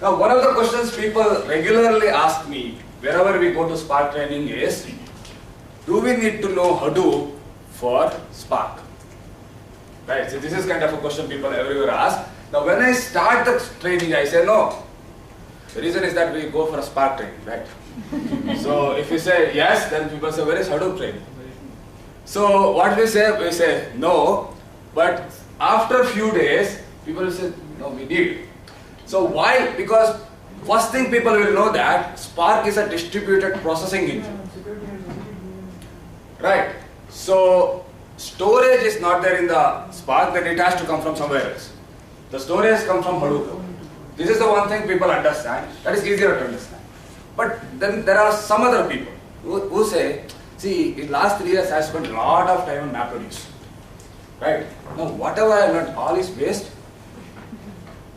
Now, one of the questions people regularly ask me wherever we go to Spark training is, do we need to know Hadoop for Spark? Right, so this is kind of a question people everywhere ask. Now, when I start the training, I say no. The reason is that we go for a Spark training, right? So, if we say yes, then people say, where is Hadoop training? So, what we say no, but after a few days, people will say, no, we need. So why? Because first thing people will know that Spark is a distributed processing engine. Right? So storage is not there in the Spark, then it has to come from somewhere else. The storage comes from Hadoop. This is the one thing people understand, that is easier to understand. But then there are some other people who say, see, in last 3 years I spent a lot of time on MapReduce. Right? Now whatever I learned, all is waste.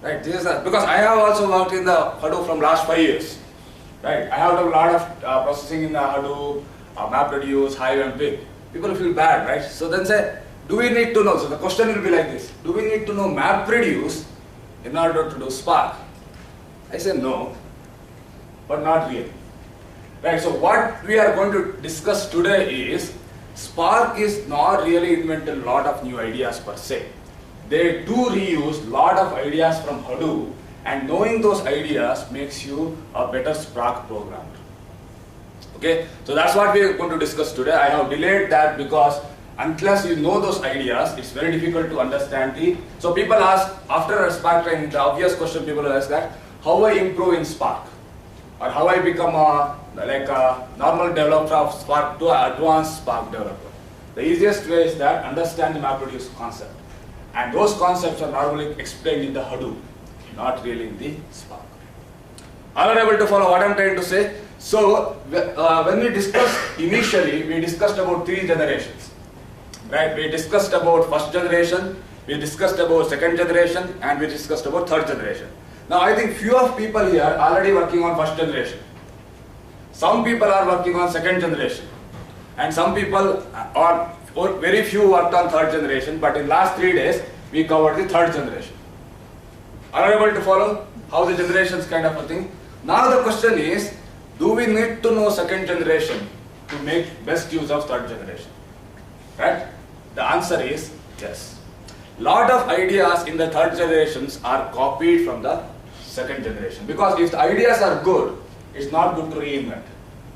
Right? This is because I have also worked in the Hadoop from last 5 years. Right? I have done a lot of processing in the Hadoop, MapReduce, Hive and Pig. People feel bad, right? So then say, do we need to know? So the question will be like this: do we need to know MapReduce in order to do Spark? I say no, but not really. Right? So what we are going to discuss today is Spark is not really invented a lot of new ideas per se. They do reuse a lot of ideas from Hadoop, and knowing those ideas makes you a better Spark programmer. Okay, so that's what we are going to discuss today. I have delayed that because unless you know those ideas, it's very difficult to understand the. So people ask after a Spark training, the obvious question people ask that how I improve in Spark, or how I become a normal developer of Spark to an advanced Spark developer. The easiest way is that understand the MapReduce concept. And those concepts are normally explained in the Hadoop, not really in the Spark. Are you able to follow what I am trying to say? So, when we discussed initially, we discussed about 3 generations. Right? We discussed about first generation, we discussed about second generation, and we discussed about third generation. Now, I think few of people here are already working on first generation. Some people are working on second generation. And some people are very few worked on third generation, but in last 3 days we covered the third generation. Are you able to follow how the generations kind of a thing? Now the question is, do we need to know second generation to make best use of third generation? Right? The answer is yes. Lot of ideas in the third generations are copied from the second generation, because if the ideas are good, it's not good to reinvent.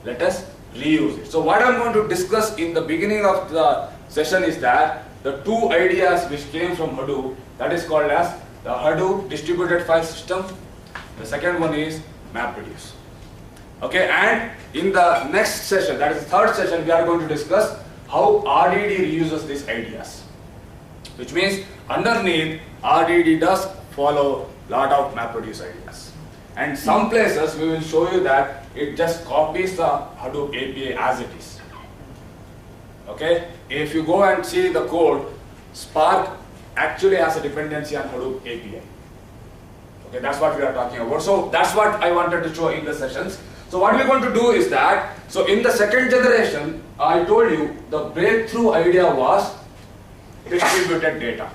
Let us reuse it. So what I'm going to discuss in the beginning of the session is that the 2 ideas which came from Hadoop, that is called as the Hadoop distributed file system. The second one is MapReduce. Okay, and in the next session, that is the third session, we are going to discuss how RDD reuses these ideas. Which means underneath RDD does follow lot of MapReduce ideas. And some places we will show you that it just copies the Hadoop API as it is. Okay? If you go and see the code, Spark actually has a dependency on Hadoop API. Okay, that's what we are talking about. So that's what I wanted to show in the sessions. So what we're going to do is that, so in the second generation, I told you the breakthrough idea was distributed data.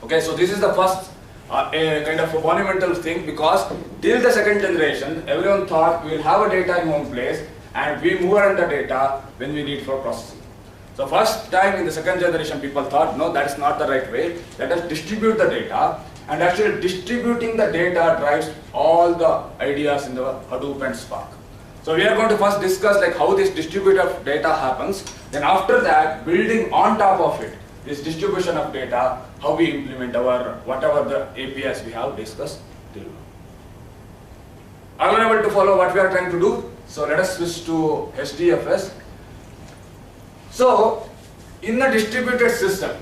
Okay, so this is the first a kind of a monumental thing, because till the second generation, everyone thought we will have a data in one place and we move around the data when we need for processing. So first time in the second generation, people thought, no, that is not the right way. Let us distribute the data, and actually distributing the data drives all the ideas in the Hadoop and Spark. So we are going to first discuss like how this distributed data happens. Then after that, building on top of it, this distribution of data, how we implement our whatever the APIs we have discussed till now. Are you able to follow what we are trying to do? So let us switch to HDFS. So in the distributed system,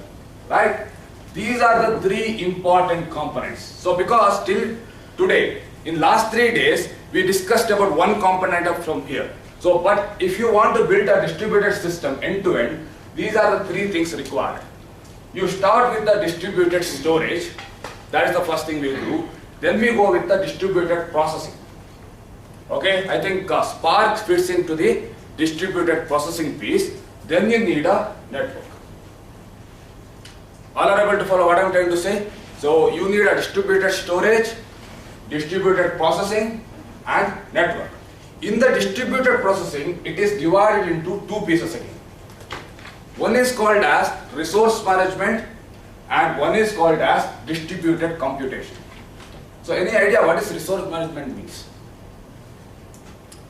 right, these are the 3 important components. So because till today, in last 3 days, we discussed about one component up from here. So but if you want to build a distributed system end to end, these are the 3 things required. You start with the distributed storage, that is the first thing we will do. Then we go with the distributed processing. Okay, I think Spark fits into the distributed processing piece. Then you need a network. All are able to follow what I am trying to say? So you need a distributed storage, distributed processing, and network. In the distributed processing, it is divided into two pieces again. One is called as resource management and one is called as distributed computation. So any idea what is resource management means?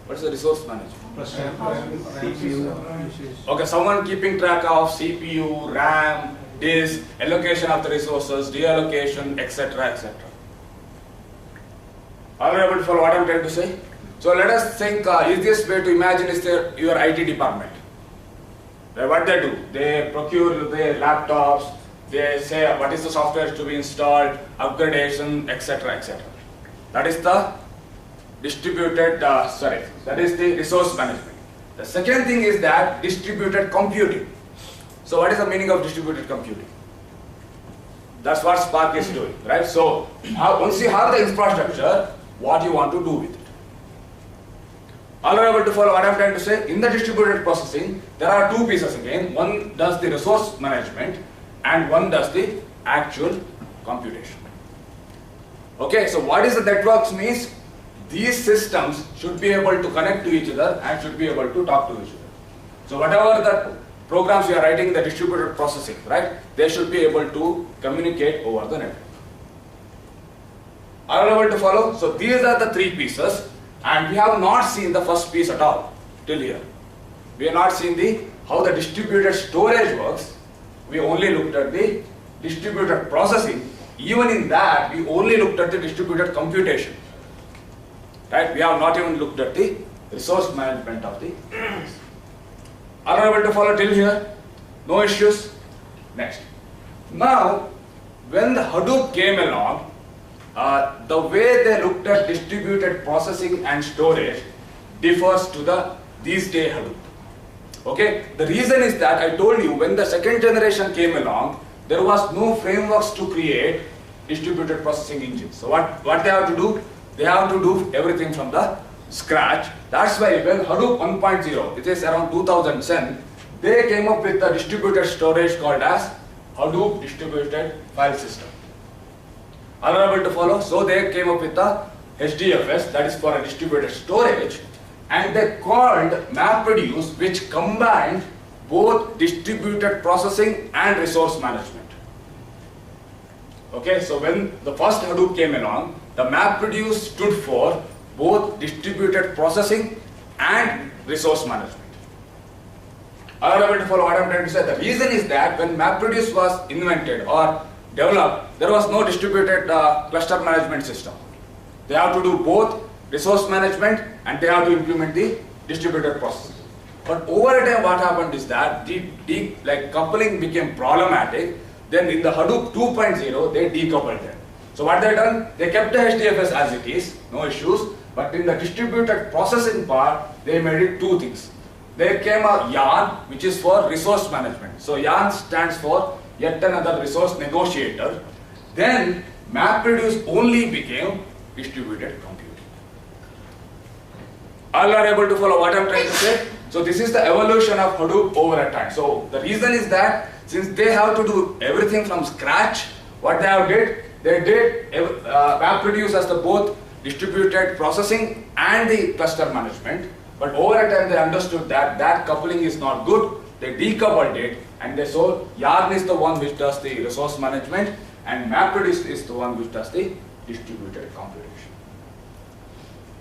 What is the resource management? CPU. Okay, someone keeping track of CPU, RAM, disk, allocation of the resources, deallocation, etc., etc. Are you able to follow what I am trying to say? So let us think, easiest way to imagine is your IT department. What they do? They procure the laptops, they say what is the software to be installed, upgradation, etc., etc. That is the distributed, that is the resource management. The second thing is that distributed computing. So what is the meaning of distributed computing? That's what Spark is doing, right? So once you have the infrastructure, what you want to do with it. All are able to follow what I am trying to say? In the distributed processing, there are two pieces again. One does the resource management and one does the actual computation. Okay, so what is the networks means? These systems should be able to connect to each other and should be able to talk to each other. So whatever the programs you are writing in the distributed processing, right, they should be able to communicate over the network. Are you able to follow? So these are the three pieces, and we have not seen the first piece at all till here. We have not seen how the distributed storage works. We only looked at the distributed processing. Even in that, we only looked at the distributed computation. Right? We have not even looked at the resource management of the. Are you able to follow till here? No issues? Next. Now, when the Hadoop came along, the way they looked at distributed processing and storage differs to these day Hadoop. Okay, the reason is that I told you when the second generation came along, there was no frameworks to create distributed processing engines. So what they have to do? They have to do everything from the scratch. That's why when Hadoop 1.0, which is around 2010, they came up with the distributed storage called as Hadoop Distributed File System. Are you able to follow? So they came up with the HDFS, that is for a distributed storage, and they called MapReduce, which combined both distributed processing and resource management. Okay, so when the first Hadoop came along, the MapReduce stood for both distributed processing and resource management. Are you able to follow what I am trying to say? The reason is that when MapReduce was invented or developed, there was no distributed cluster management system. They have to do both resource management and they have to implement the distributed processing. But over time, what happened is that coupling became problematic. Then in the Hadoop 2.0, they decoupled them. So what they done? They kept the HDFS as it is, no issues. But in the distributed processing part, they made it two things. There came a YARN, which is for resource management. So YARN stands for yet another resource negotiator. Then MapReduce only became distributed computing. All are able to follow what I am trying to say? So this is the evolution of Hadoop over a time. So the reason is that since they have to do everything from scratch, what they did MapReduce as the both distributed processing and the cluster management. But over a time they understood that that coupling is not good. They decoupled it and they saw YARN is the one which does the resource management and MapReduce is the one which does the distributed computation.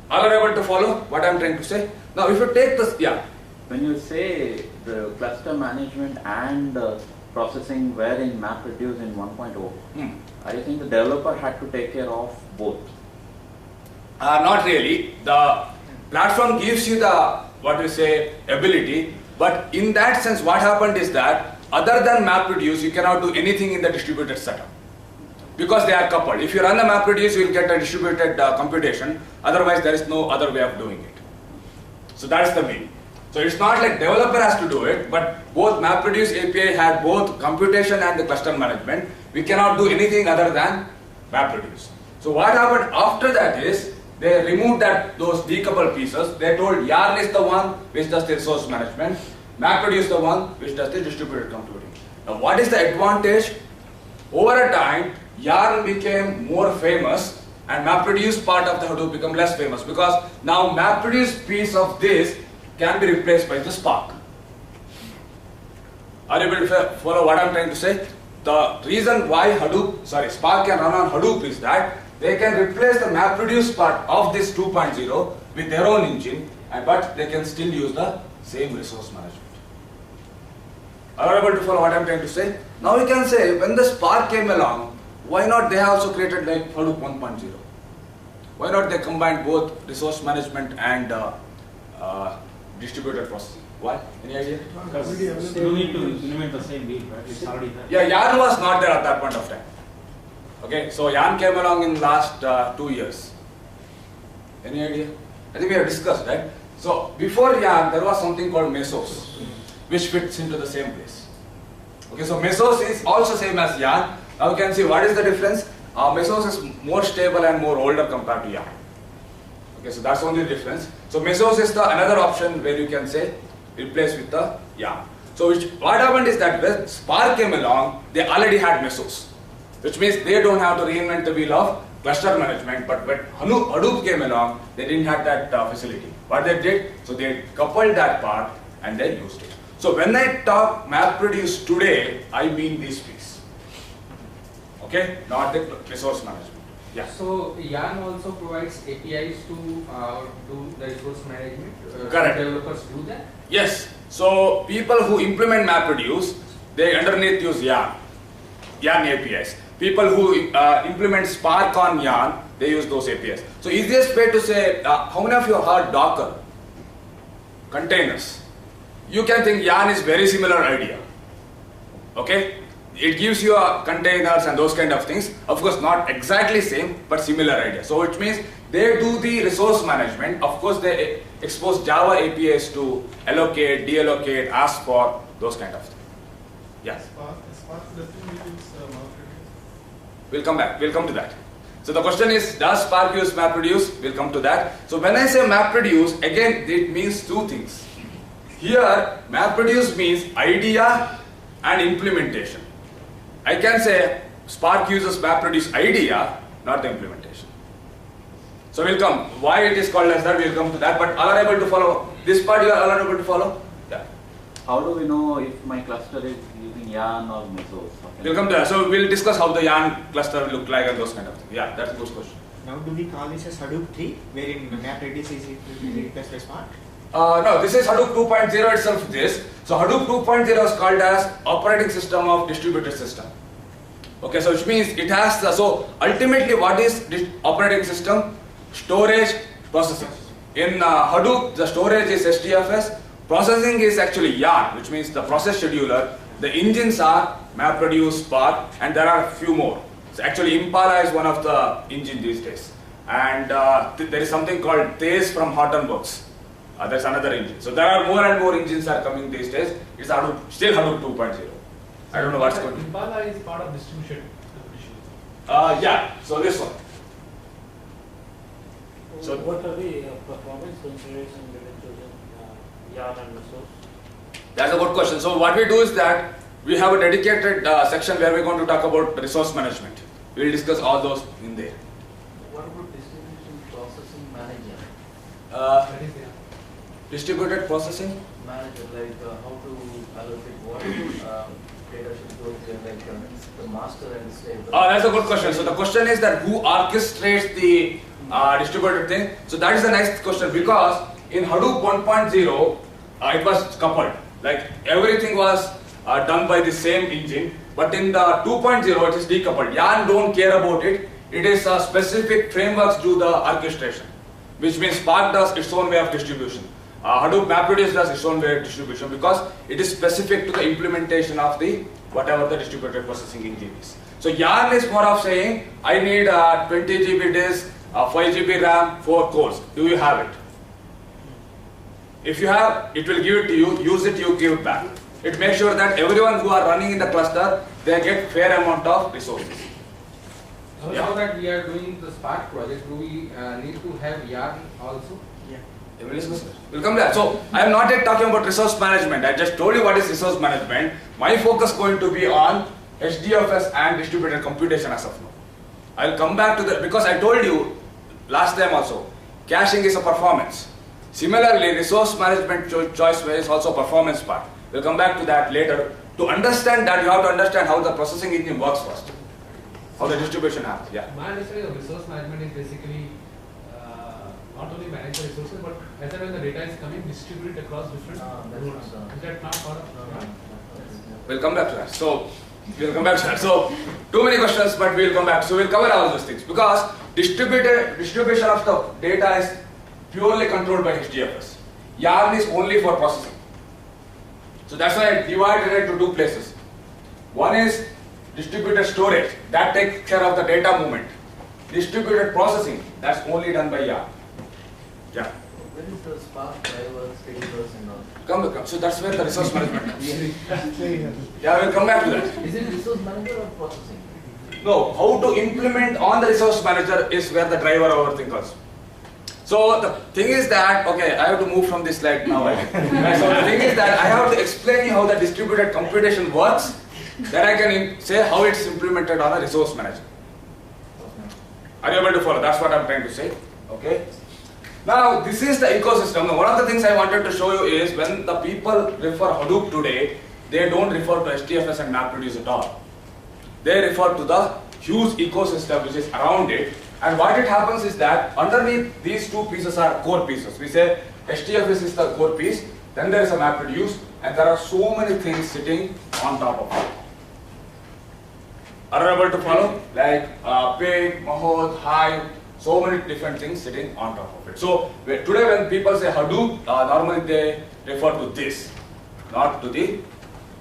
Are you able to follow what I am trying to say? Now if you take this, When you say the cluster management and processing were in MapReduce in 1.0, I think the developer had to take care of both. Not really. The platform gives you the ability, but in that sense what happened is that other than MapReduce you cannot do anything in the distributed setup because they are coupled. If you run the MapReduce you will get a distributed computation, otherwise there is no other way of doing it. So that is the meaning. So it's not like developer has to do it, but both MapReduce API had both computation and the cluster management. We cannot do anything other than MapReduce. So what happened after that is they removed those decoupled pieces. They told YARN is the one which does the resource management, MapReduce the one which does the distributed computing. Now what is the advantage? Over a time, YARN became more famous and MapReduce part of the Hadoop become less famous, because now MapReduce piece of this can be replaced by the Spark. Are you able to follow what I'm trying to say? The reason why Spark can run on Hadoop is that they can replace the MapReduce part of this 2.0 with their own engine, but they can still use the same resource management. Are you able to follow what I'm trying to say? Now you can say, when the Spark came along, why not they also created like Hadoop 1.0? Why not they combined both resource management and distributed processing? Why? Any idea? Because you need to implement the same build, right? It's already there. Yeah, Yarn was not there at that point of time. Okay, so Yarn came along in last 2 years. Any idea? I think we have discussed, right? So before Yarn, there was something called Mesos, which fits into the same place. Okay, so Mesos is also same as Yarn. Now you can see what is the difference. Mesos is more stable and more older compared to Yarn. Okay, so that's only the difference. So Mesos is the another option where you can say replace with the Yarn. So what happened is that when Spark came along, they already had Mesos, which means they don't have to reinvent the wheel of cluster management. But when Hadoop came along, they didn't have that facility. What they did, so they coupled that part and they used it. So when I talk MapReduce today, I mean this piece. Okay, not the resource management. Yeah. So Yarn also provides APIs to do the resource management. Correct. Developers do that. Yes. So people who implement MapReduce, they underneath use Yarn APIs. People who implement Spark on Yarn, they use those APIs. So easiest way to say, how many of you have heard Docker? Containers. You can think Yarn is very similar idea. Okay? It gives you containers and those kind of things. Of course, not exactly same, but similar idea. So which means they do the resource management. Of course, they expose Java APIs to allocate, deallocate, ask for, those kind of things. Yeah. Spark doesn't use MapReduce. We'll come back. We'll come to that. So the question is, does Spark use MapReduce? We'll come to that. So when I say MapReduce, again, it means two things. Here, MapReduce means idea and implementation. I can say Spark uses MapReduce idea, not the implementation. So we'll come. Why it is called as that, we'll come to that. But are you able to follow? This part you are all able to follow? Yeah. How do we know if my cluster is using Yarn or Mesos? We'll come to that. So we'll discuss how the Yarn cluster will look like and those kind of things. Yeah, that's a good question. Now do we call this as Hadoop 3, wherein MapReduce is replaced by Spark? No, this is Hadoop 2.0 itself. This. So Hadoop 2.0 is called as operating system of distributed system. Okay, so which means it has the, so ultimately what is operating system? Storage, processing. In Hadoop, the storage is HDFS, processing is actually Yarn, which means the process scheduler. The engines are MapReduce, Spark, and there are a few more. So actually Impala is one of the engine these days. And there is something called Tez from Hortonworks. That's another engine. So there are more and more engines are coming these days. It's Hadoop, still Hadoop 2.0. I don't know what's going on. Impala is part of distribution. Yeah, so this one. So what are the performance considerations related to Yarn and Mesos? that's a good question. So what we do is that we have a dedicated section where we're going to talk about resource management. We will discuss all those in there. What about distribution processing manager? That is there. Distributed processing? Manager, like how to allocate what data should go there, like the master and the slave. That's a good question. So the question is that who orchestrates the distributed thing? So that is the next question, because in Hadoop 1.0 it was coupled. Like everything was done by the same engine, but in the 2.0 it is decoupled. Yarn don't care about it. It is specific frameworks do the orchestration, which means Spark does its own way of distribution. Hadoop MapReduce does its own way of distribution because it is specific to the implementation of the whatever the distributed processing engine is. So Yarn is more of saying, I need 20 GB disk, 5 GB RAM, 4 cores. Do you have it? If you have, it will give it to you. Use it, you give it back. It makes sure that everyone who are running in the cluster, they get fair amount of resources. So Yeah. now that we are doing the Spark project, do we need to have Yarn also? We'll come there. So I am not yet talking about resource management. I just told you what is resource management. My focus going to be on HDFS and distributed computation as of now. I'll come back to the, because I told you last time also, caching is a performance. Similarly, resource management choice is also a performance part. We'll come back to that later. To understand that, you have to understand how the processing engine works first. How the distribution happens, yeah. My understanding of resource management is basically not only manage the resources, but as and when the data is coming, distribute it across different that's nodes. not the- Is that not part of? We'll come back to that. So, we'll come back to that. So, too many questions, but we'll come back. So, we'll cover all those things because distribution of the data is purely controlled by HDFS. YARN is only for processing. So, that's why I divided it to two places. One is distributed storage, that takes care of the data movement. Distributed processing, that's only done by YARN. Yeah. Where is the Spark drivers, schedulers and all? Come. So, that's where the resource management comes. Yeah, we'll come back to that. Is it resource manager or processing? No, how to implement on the resource manager is where the driver over thing comes. So the thing is that, okay, I have to move from this slide now. Right? So the thing is that I have to explain you how the distributed computation works, then I can say how it's implemented on a resource manager. Are you able to follow? That's what I'm trying to say. Okay. Now this is the ecosystem. Now, one of the things I wanted to show you is when the people refer Hadoop today, they don't refer to HDFS and MapReduce at all. They refer to the huge ecosystem which is around it. And what it happens is that underneath these two pieces are core pieces. We say HDFS is the core piece, then there is a MapReduce, and there are so many things sitting on top of it. Are you able to follow? Like Pig, Mahod, Hive, so many different things sitting on top of it. So today when people say Hadoop, normally they refer to this, not to the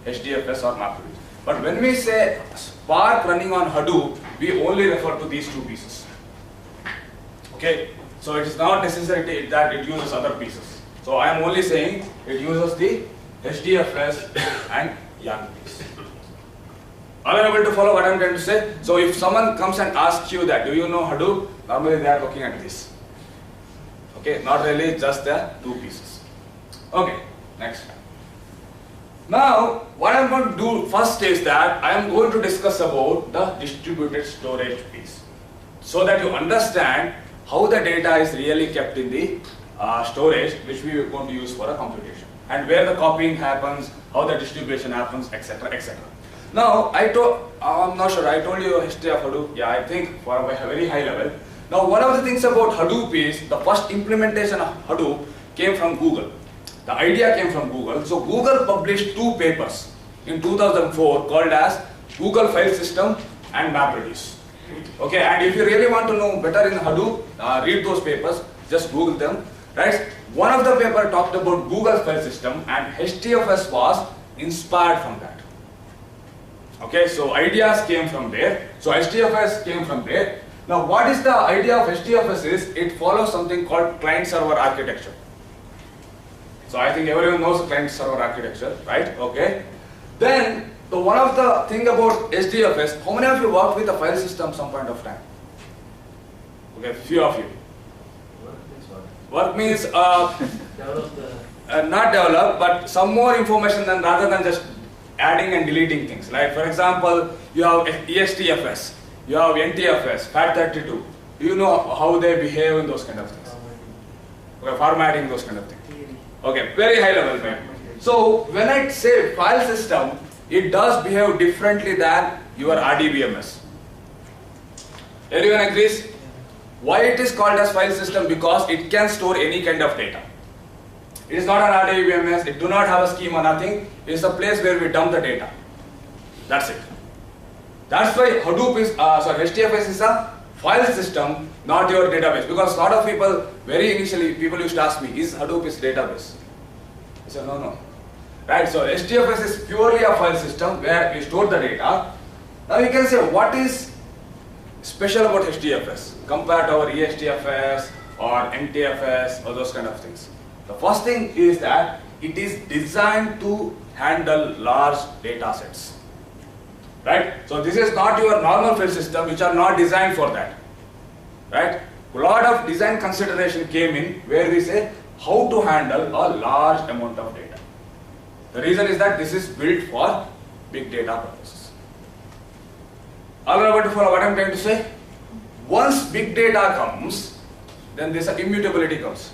HDFS or MapReduce. But when we say Spark running on Hadoop, we only refer to these two pieces. Okay, so it is not necessary that it uses other pieces. So I am only saying it uses the HDFS and YARN piece. Are you able to follow what I am trying to say? So if someone comes and asks you that, do you know Hadoop? Normally they are looking at this. Okay, not really just the two pieces. Okay, next. Now, what I am going to do first is that I am going to discuss about the distributed storage piece, so that you understand how the data is really kept in the storage, which we are going to use for a computation, and where the copying happens, how the distribution happens, etc., etc. Now, I'm not sure, I told you history of Hadoop, yeah, I think for a very high level. Now, one of the things about Hadoop is the first implementation of Hadoop came from Google. The idea came from Google. So Google published two papers in 2004 called as Google File System and MapReduce. Okay, and if you really want to know better in Hadoop, read those papers, just Google them. Right? One of the paper talked about Google File System and HDFS was inspired from that. Okay, so ideas came from there. So HDFS came from there. Now what is the idea of HDFS is it follows something called client-server architecture. So I think everyone knows the client-server architecture, right? Okay. Then one of the thing about HDFS, how many of you worked with a file system some point of time? Okay, few of you. Work means Develop the not develop, but some more information than rather than just adding and deleting things. Like for example, you have ESTFS, you have NTFS, FAT32. Do you know how they behave in those kind of things? Okay, formatting, those kind of things. Okay, very high level, man. So when I say file system, it does behave differently than your RDBMS. Everyone agrees? Why it is called as file system? Because it can store any kind of data. It is not an RDBMS, it do not have a schema, nothing. It is a place where we dump the data. That's it. That's why Hadoop is, HDFS is a file system, not your database. Because a lot of people, very initially, people used to ask me, is Hadoop is database? I said, no. Right, so HDFS is purely a file system where we store the data. Now you can say, what is special about HDFS compared to our ESTFS or NTFS or those kind of things? The first thing is that it is designed to handle large data sets. Right? So this is not your normal file system which are not designed for that. Right? A lot of design consideration came in where we say how to handle a large amount of data. The reason is that this is built for big data purposes. Are you able to follow what I am trying to say? once big data comes, then this immutability comes.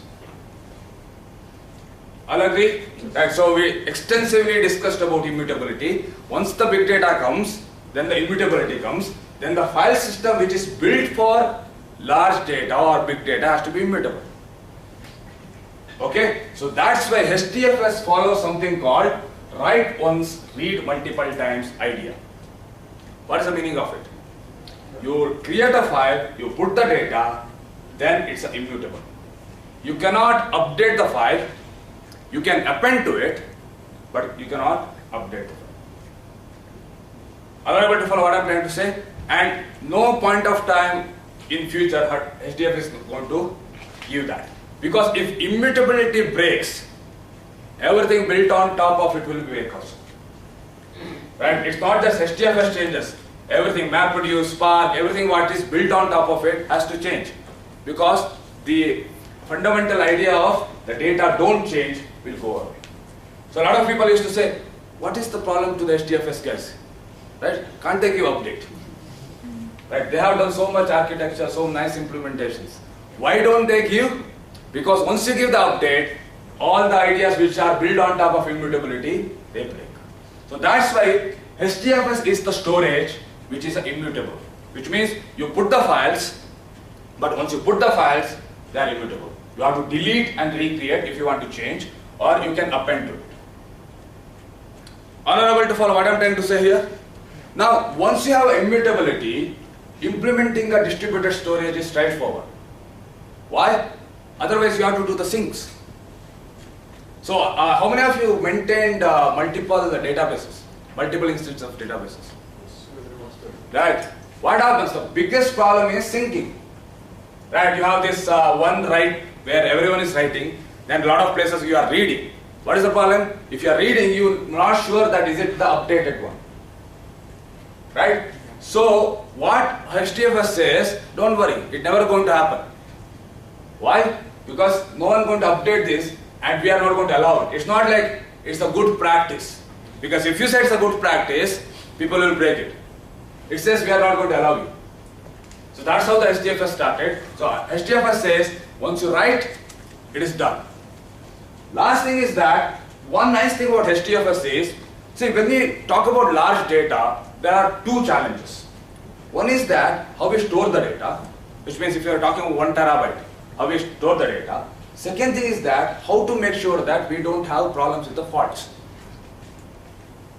All agree? Right, so we extensively discussed about immutability. Once the big data comes, then the immutability comes. Then the file system which is built for large data or big data has to be immutable. Okay? So that's why HDFS follows something called write once, read multiple times idea. What is the meaning of it? You create a file, you put the data, then it's immutable. You cannot update the file. You can append to it, but you cannot update the file. Are you able to follow what I am trying to say? And no point of time in future HDFS is going to give that. Because if immutability breaks, everything built on top of it will break also. Right? It's not just HDFS changes. Everything, MapReduce, Spark, everything what is built on top of it has to change. Because the fundamental idea of the data don't change will go away. So a lot of people used to say, what is the problem to the HDFS guys? Right? Can't they give update? Right? They have done so much architecture, so nice implementations. Why don't they give? Because once you give the update, all the ideas which are built on top of immutability, they break. So that's why HDFS is the storage which is immutable. Which means you put the files, but once you put the files, they are immutable. You have to delete and recreate if you want to change, or you can append to it. Are you able to follow what I am trying to say here? Now, once you have immutability, implementing a distributed storage is straightforward. Why? Otherwise, you have to do the syncs. So, how many of you maintained multiple databases, multiple instances of databases? Right. What happens? The biggest problem is syncing. Right. You have this one write where everyone is writing, then a lot of places you are reading. What is the problem? If you are reading, you are not sure that is it the updated one. Right? So, what HDFS says, don't worry, it's never going to happen. Why? Because no one is going to update this and we are not going to allow it. It's not like it's a good practice. Because if you say it's a good practice, people will break it. It says we are not going to allow you. So that's how the HDFS started. So HDFS says, once you write, it is done. Last thing is that, one nice thing about HDFS is, see, when we talk about large data, there are two challenges. One is that, how we store the data, which means if you are talking about 1 terabyte, how we store the data. Second thing is that, how to make sure that we don't have problems with the faults.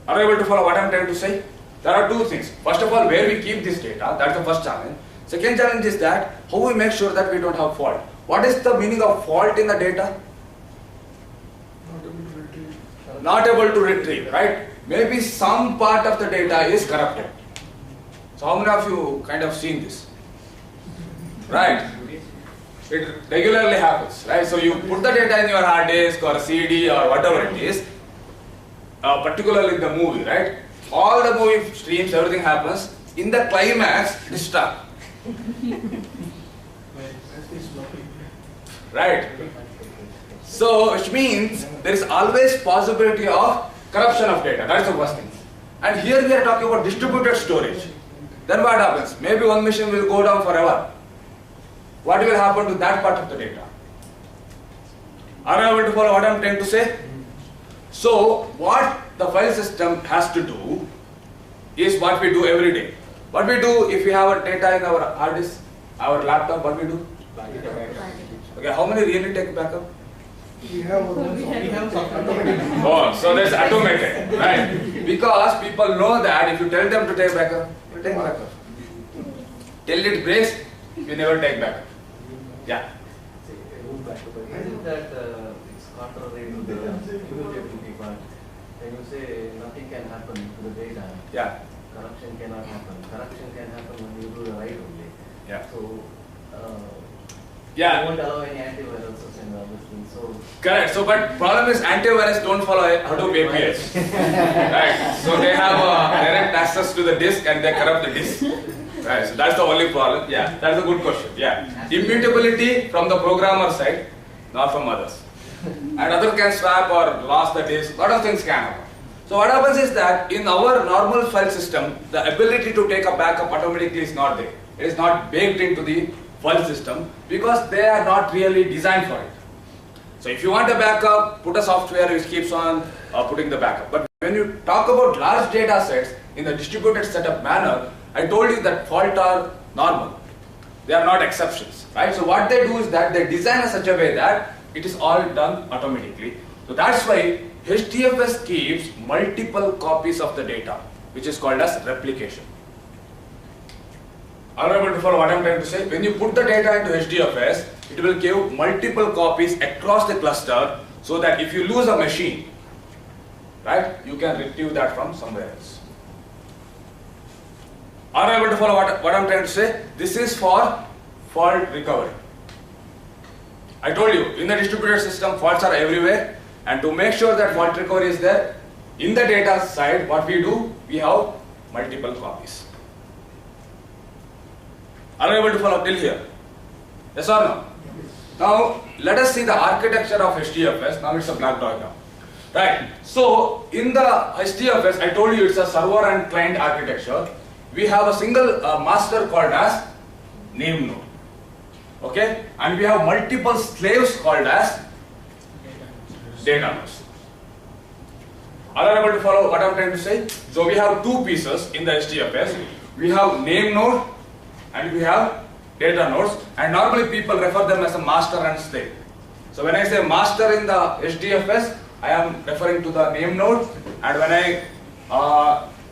Are you able to follow what I am trying to say? There are two things. First of all, where we keep this data, that's the first challenge. Second challenge is that, how we make sure that we don't have fault. What is the meaning of fault in the data? Not able to retrieve, right? Maybe some part of the data is corrupted. So how many of you kind of seen this? Right? It regularly happens, right? So you put the data in your hard disk or CD or whatever it is, particularly the movie, right? All the movie streams, everything happens. In the climax, it is stuck. Right? So, which means there is always possibility of corruption of data. That is the first thing. And here we are talking about distributed storage. Then what happens? Maybe one machine will go down forever. What will happen to that part of the data? Are you able to follow what I am trying to say? So, what the file system has to do is what we do every day. What we do if we have a data in our hard disk, our laptop, what we do? Okay, how many really take backup? We have automatic. Oh, so that's automated, right? Because people know that if you tell them to take backup, you take backup. Till it breaks, you never take backup. Yeah. Isn't that it's contrary to the immutability part? When you say nothing can happen to the data, Yeah. corruption cannot happen. Corruption can happen when you do the write only. Yeah. So, Yeah. you won't allow any antiviruses and other things. So, Correct. So, but problem is antivirus don't follow Hadoop APIs. Right. So they have direct access to the disk and they corrupt the disk. Right. So that's the only problem. Yeah. That's a good question. Yeah. Immutability from the programmer side, not from others. And other can swap or lost the disk. Lot of things can happen. So what happens is that in our normal file system, the ability to take a backup automatically is not there. It is not baked into the file system because they are not really designed for it. So if you want a backup, put a software which keeps on putting the backup. But when you talk about large data sets in the distributed setup manner, I told you that faults are normal. They are not exceptions, right? So what they do is that they design in such a way that it is all done automatically. So that's why HDFS keeps multiple copies of the data, which is called as replication. Are you able to follow what I'm trying to say? When you put the data into HDFS, it will give multiple copies across the cluster so that if you lose a machine, right, you can retrieve that from somewhere else. Are you able to follow what I'm trying to say? This is for fault recovery. I told you, in the distributed system, faults are everywhere, and to make sure that fault recovery is there, in the data side, what we do, we have multiple copies. Are you able to follow till here? Yes or no? Now, let us see the architecture of HDFS. Now it's a black diagram. Right. So, in the HDFS, I told you it's a server and client architecture. We have a single master called as name node. Okay? And we have multiple slaves called as data nodes. Are you able to follow what I'm trying to say? So, we have two pieces in the HDFS. We have name node and we have data nodes, and normally people refer them as a master and slave. So when I say master in the HDFS, I am referring to the name node, and when I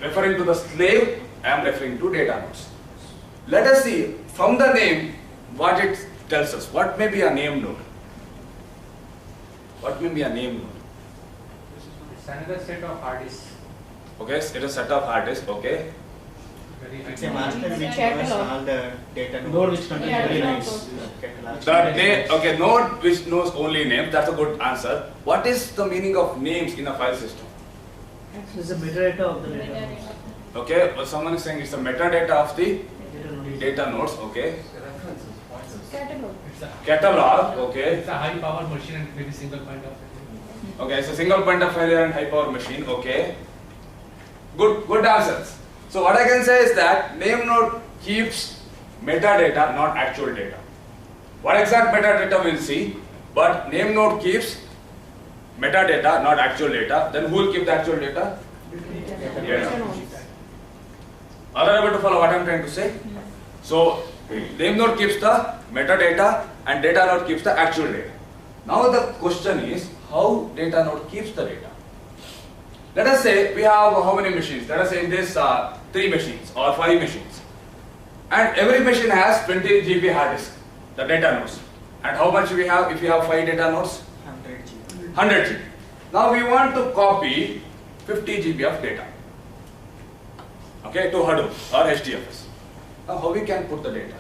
referring to the slave, I am referring to data nodes. Let us see from the name what it tells us. What may be a name node? What may be a name node? It's another set of hard disks. Okay, it is a set of hard disks. Okay. It's a master which covers all the data Node which contains very nice. Okay, node which knows only names. That's a good answer. What is the meaning of names in a file system? It's the metadata of the data. Okay, well, someone is saying it's the metadata of the data nodes. Okay. Catalog. Catalog. Okay. It's a high power machine and maybe single point of failure. Okay, so single point of failure and high power machine. Okay. Good answers. So what I can say is that name node keeps metadata, not actual data. What exact metadata we'll see, but name node keeps metadata, not actual data. Then who will keep the actual data? Data. Are you able to follow what I'm trying to say? So name node keeps the metadata and data node keeps the actual data. Now the question is, how data node keeps the data? Let us say we have how many machines? Let us say in this 3 machines or 5 machines. And every machine has 20 GB hard disk, the data nodes. And how much we have if we have 5 data nodes? 100 GB. 100 GB. Now we want to copy 50 GB of data. Okay, to Hadoop or HDFS. Now how we can put the data?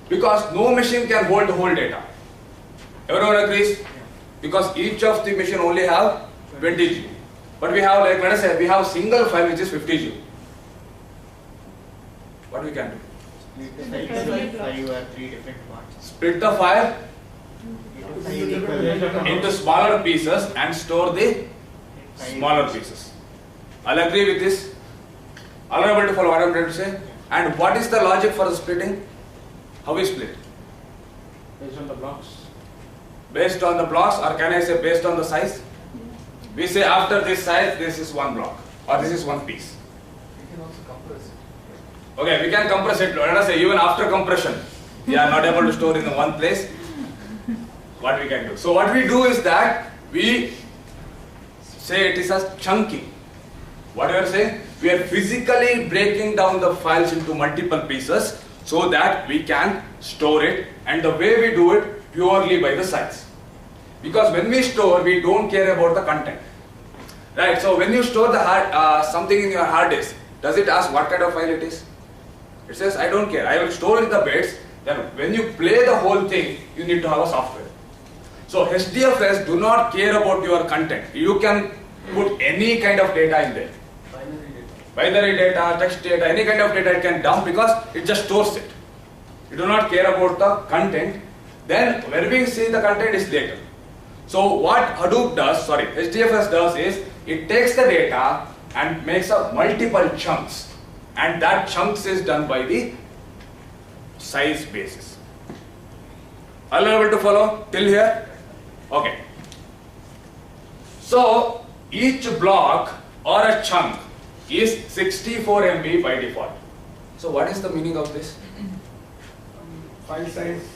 Because no machine can hold the whole data. Everyone agrees? Because each of the machine only have 20 GB. But we have, like, let us say we have single file which is 50 GB. What we can do? Split the file into 5 or 3 different parts. Split the file Into into smaller pieces and store the smaller pieces. I'll agree with this. Are you able to follow what I'm trying to say? And what is the logic for the splitting? How we split? Based on the blocks. Based on the blocks, or can I say based on the size? We say after this size, this is one block, or this is one piece. You can also compress it. Okay, we can compress it. Let us say even after compression, we are not able to store in one place. What we can do? So what we do is that we say it is as chunking. What we are saying? We are physically breaking down the files into multiple pieces so that we can store it, and the way we do it purely by the size. Because when we store, we don't care about the content. Right, so when you store the something in your hard disk, does it ask what kind of file it is? It says, I don't care, I will store in the bits. Then when you play the whole thing, you need to have a software. So HDFS do not care about your content. You can put any kind of data in there. Binary data, text data, any kind of data it can dump because it just stores it. You do not care about the content. Then when we see the content is later. So what Hadoop does, HDFS does is, it takes the data and makes up multiple chunks, and that chunks is done by the size basis. Are you able to follow till here? Okay. So each block or a chunk is 64 MB by default. So what is the meaning of this? File size,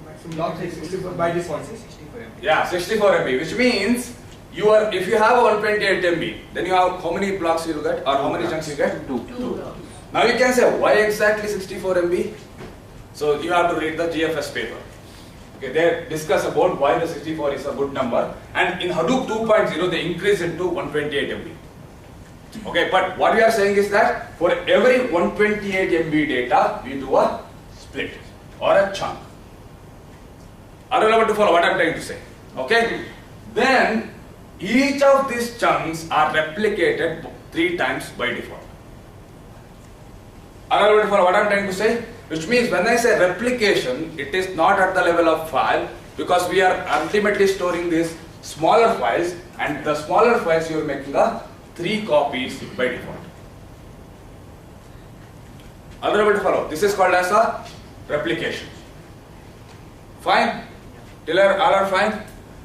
maximum block size 64 by default. 64 MB. Yeah, 64 MB, which means if you have 128 MB, then you have how many blocks you get or how many chunks you get? Two. Now you can say why exactly 64 MB? So you have to read the GFS paper. Okay, they discuss about why the 64 is a good number, and in Hadoop 2.0 they increase it to 128 MB. Okay, but what we are saying is that for every 128 MB data, we do a split or a chunk. Are you able to follow what I am trying to say? Okay, then each of these chunks are replicated 3 times by default. Are you able to follow what I am trying to say? Which means when I say replication, it is not at the level of file, because we are ultimately storing these smaller files, and the smaller files you are making 3 copies by default. Are you able to follow? This is called as a replication. Fine? Till all are fine?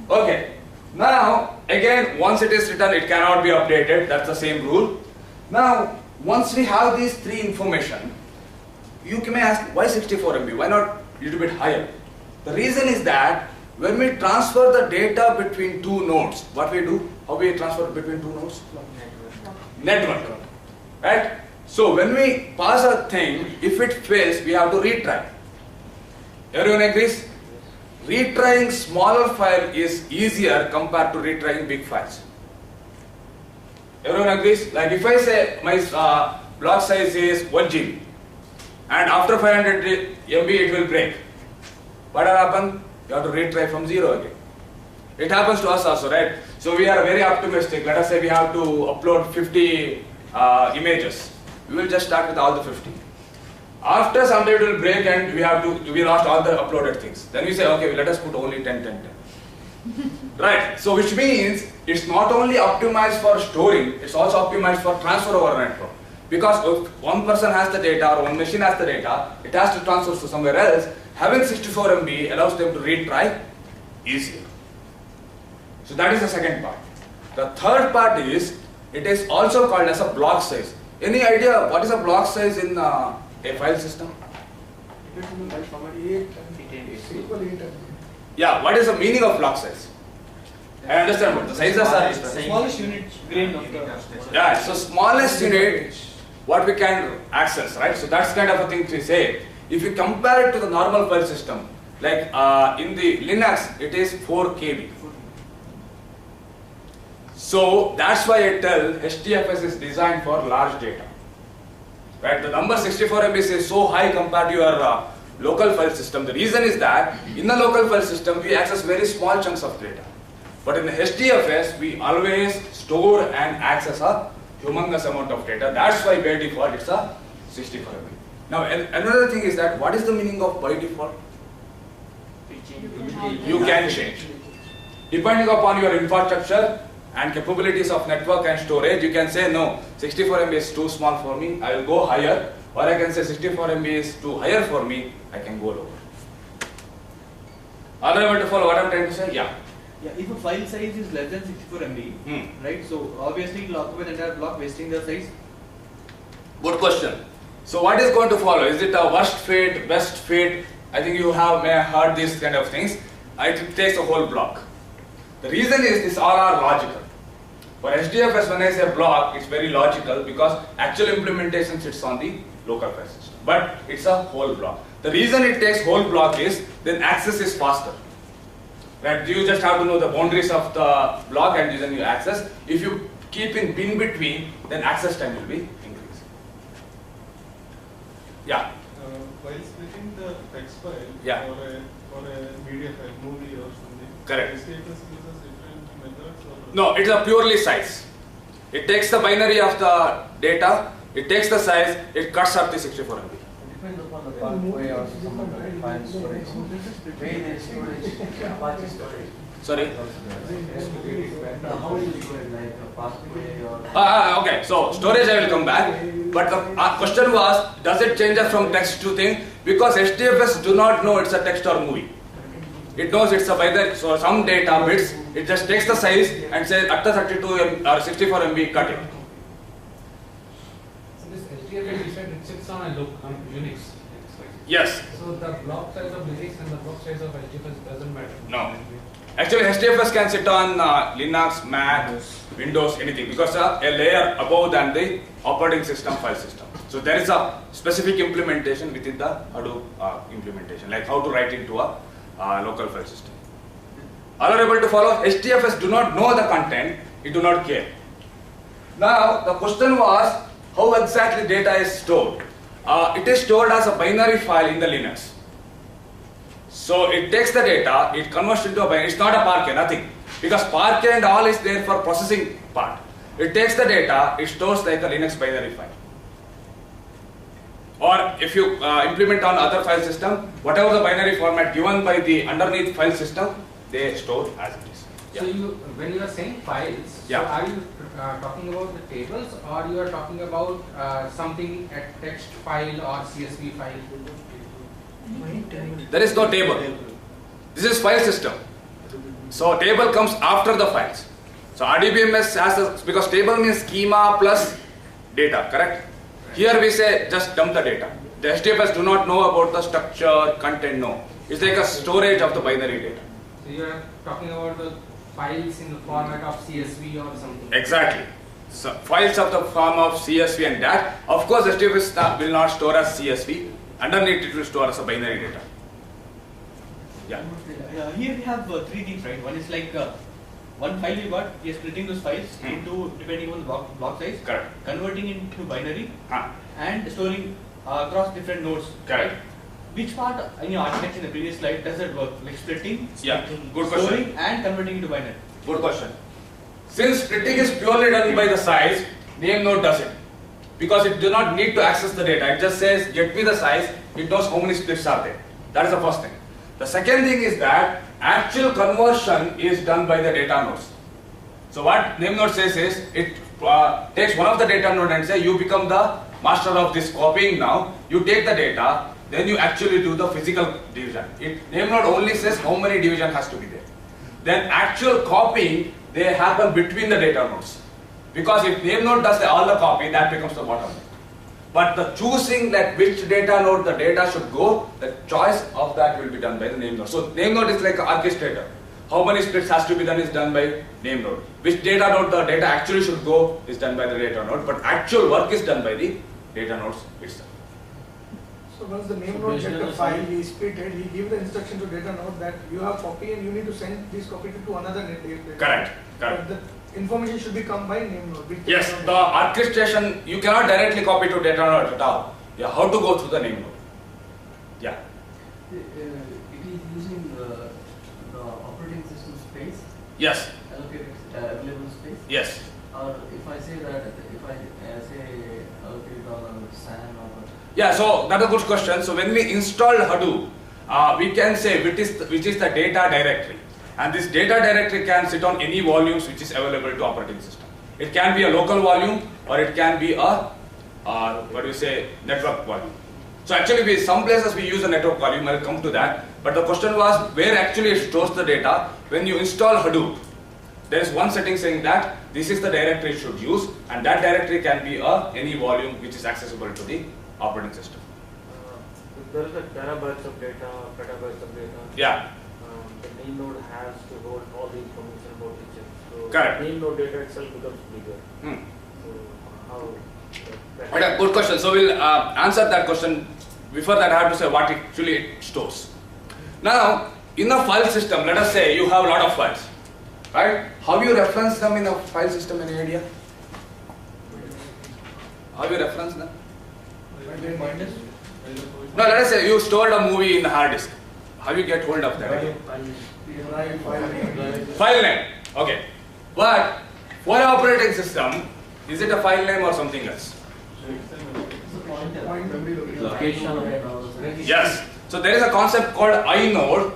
Okay. Now, again, once it is written, it cannot be updated. That's the same rule. Now, once we have these 3 information, you may ask, why 64 MB? Why not a little bit higher? The reason is that when we transfer the data between 2 nodes, what we do? How we transfer between 2 nodes? Network. Right? So when we pass a thing, if it fails, we have to retry. Everyone agrees? Retrying smaller file is easier compared to retrying big files. Everyone agrees? Like if I say my block size is 1 GB, and after 500 MB it will break. What will happen? You have to retry from 0 again. It happens to us also, right? So we are very optimistic. Let us say we have to upload 50 images. We will just start with all the 50. After some day it will break and we lost all the uploaded things. Then we say, okay, let us put only 10, 10, 10. Right? So which means it's not only optimized for storing, it's also optimized for transfer over network. Because if one person has the data or one machine has the data, it has to transfer to somewhere else. Having 64 MB allows them to retry easier. So that is the second part. The third part is, it is also called as a block size. Any idea what is a block size in a file system? Yeah, what is the meaning of block size? I understand, but the sizes are Smallest unit grain of the. yeah, so smallest unit what we can access, right? So that's kind of a thing we say. If you compare it to the normal file system, like in the Linux, it is 4 KB. So that's why I tell HDFS is designed for large data. Right? The number 64 MB is so high compared to your local file system. The reason is that in the local file system, we access very small chunks of data. But in the HDFS, we always store and access a humongous amount of data. That's why by default it's a 64 MB. Now another thing is that what is the meaning of by default? You can change. Depending upon your infrastructure and capabilities of network and storage, you can say no, 64 MB is too small for me, I will go higher, or I can say 64 MB is too higher for me, I can go lower. Are you able to follow what I am trying to say? Yeah. Yeah, if a file size is less than 64 MB, right, so obviously it will occupy the entire block, wasting the size. Good question. So what is going to follow? Is it a worst fit, best fit? I think you may have heard these kind of things. It takes a whole block. The reason is these all are logical. For HDFS, when I say block, it's very logical because actual implementation sits on the local file system. But it's a whole block. The reason it takes whole block is then access is faster. Right? You just have to know the boundaries of the block and then you access. If you keep in between, then access time will be increased. Yeah. While splitting the text file Yeah. or a media file, movie or something, Correct. HDFS uses different methods or? No, it's a purely size. It takes the binary of the data, it takes the size, it cuts up the 64 MB. Depends upon the pathway or some of the file storage. Way there is storage, Apache storage. Sorry? How do you store it, like a pathway or? Okay, so storage I will come back. But the question was, does it change from text to thing? Because HDFS do not know it's a text or movie. It knows it's a binary, so some data bits, it just takes the size and says at the 32 or 64 MB, cut it. So this HDFS, you said it sits on a Unix. Yes. So the block size of Linux and the block size of HDFS doesn't matter. No. Actually, HDFS can sit on Linux, Mac, Windows, anything, because a layer above than the operating system file system. So there is a specific implementation within the Hadoop implementation, like how to write into a local file system. All are able to follow? HDFS do not know the content, it do not care. Now, the question was, how exactly data is stored? It is stored as a binary file in the Linux. So it takes the data, it converts into a binary. It's not a Parquet, nothing. Because Parquet and all is there for processing part. It takes the data, it stores like a Linux binary file. Or if you implement on other file system, whatever the binary format given by the underneath file system, they store as it is. So when you are saying files, Yeah. so are you talking about the tables, or you are talking about something a text file or CSV file? There is no table. This is file system. So table comes after the files. So RDBMS has a, because table means schema plus data, correct? Here we say just dump the data. The HDFS do not know about the structure, content, no. It's like a storage of the binary data. So you are talking about the files in the format of CSV or something? Exactly. So files of the form of CSV and that. Of course, HDFS will not store as CSV. Underneath it will store as a binary data. Yeah. Here we have three things, right? One is like one file we got, we are splitting those files into, depending on the block size, Correct. converting into binary, Ah. and storing across different nodes. Correct. Which part in your architecture in the previous slide does it work? Like splitting, Yeah. Good question. storing, and converting into binary. Good question. Since splitting is purely done by the size, name node does it. Because it do not need to access the data. It just says, get me the size, it knows how many splits are there. That is the first thing. The second thing is that actual conversion is done by the data nodes. So what name node says is, it takes one of the data node and say, you become the master of this copying now, you take the data, then you actually do the physical division. Name node only says how many division has to be there. Then actual copying, they happen between the data nodes. Because if name node does all the copy, that becomes the bottom. But the choosing that which data node the data should go, the choice of that will be done by the name node. So name node is like an orchestrator. How many splits has to be done is done by name node. Which data node the data actually should go is done by the data node, but actual work is done by the data nodes itself. So once the name node get the file, he split it, he give the instruction to data node that you have copy and you need to send this copy to another data. Correct. Correct. But the information should be come by name node. Yes, the orchestration, you cannot directly copy to data node at all. You have to go through the name node. Yeah. It is using the operating system space, Yes. allocated available space. Yes. Or if I say that, if I say allocate it on SAN or Yeah, so that's a good question. So when we install Hadoop, we can say which is the data directory. And this data directory can sit on any volumes which is available to operating system. It can be a local volume or it can be a network volume. So actually some places we use a network volume, I'll come to that. But the question was where actually it stores the data. When you install Hadoop, there is one setting saying that this is the directory it should use, and that directory can be any volume which is accessible to the operating system. If there is a terabytes of data, petabytes of data, Yeah. the name node has to hold all the information about each other. So Correct. name node data itself becomes bigger. Hmm. So how? Okay, good question. So we'll answer that question. Before that, I have to say what actually it stores. Now, in a file system, let us say you have a lot of files, right? How you reference them in a file system? Any idea? How you reference them? No, let us say you stored a movie in the hard disk. How you get hold of that? File name. Okay. But for an operating system, is it a file name or something else? location. Yes. So there is a concept called inode,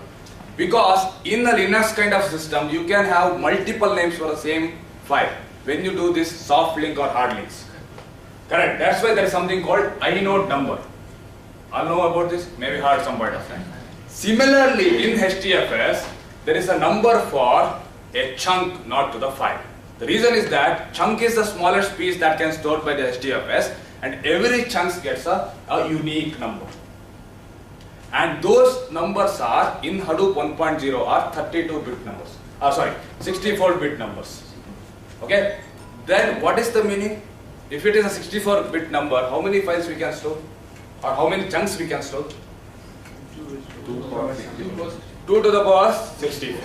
because in a Linux kind of system, you can have multiple names for the same file when you do this soft link or hard links. Correct. That's why there is something called inode number. All know about this? Maybe heard some point of time. Similarly, in HDFS, there is a number for a chunk, not to the file. The reason is that chunk is the smallest piece that can stored by the HDFS, and every chunk gets a unique number. And those numbers are in Hadoop 1.0 are 32-bit numbers. 64-bit numbers. Okay? Then what is the meaning? If it is a 64-bit number, how many files we can store? Or how many chunks we can store? 2 to the power 64.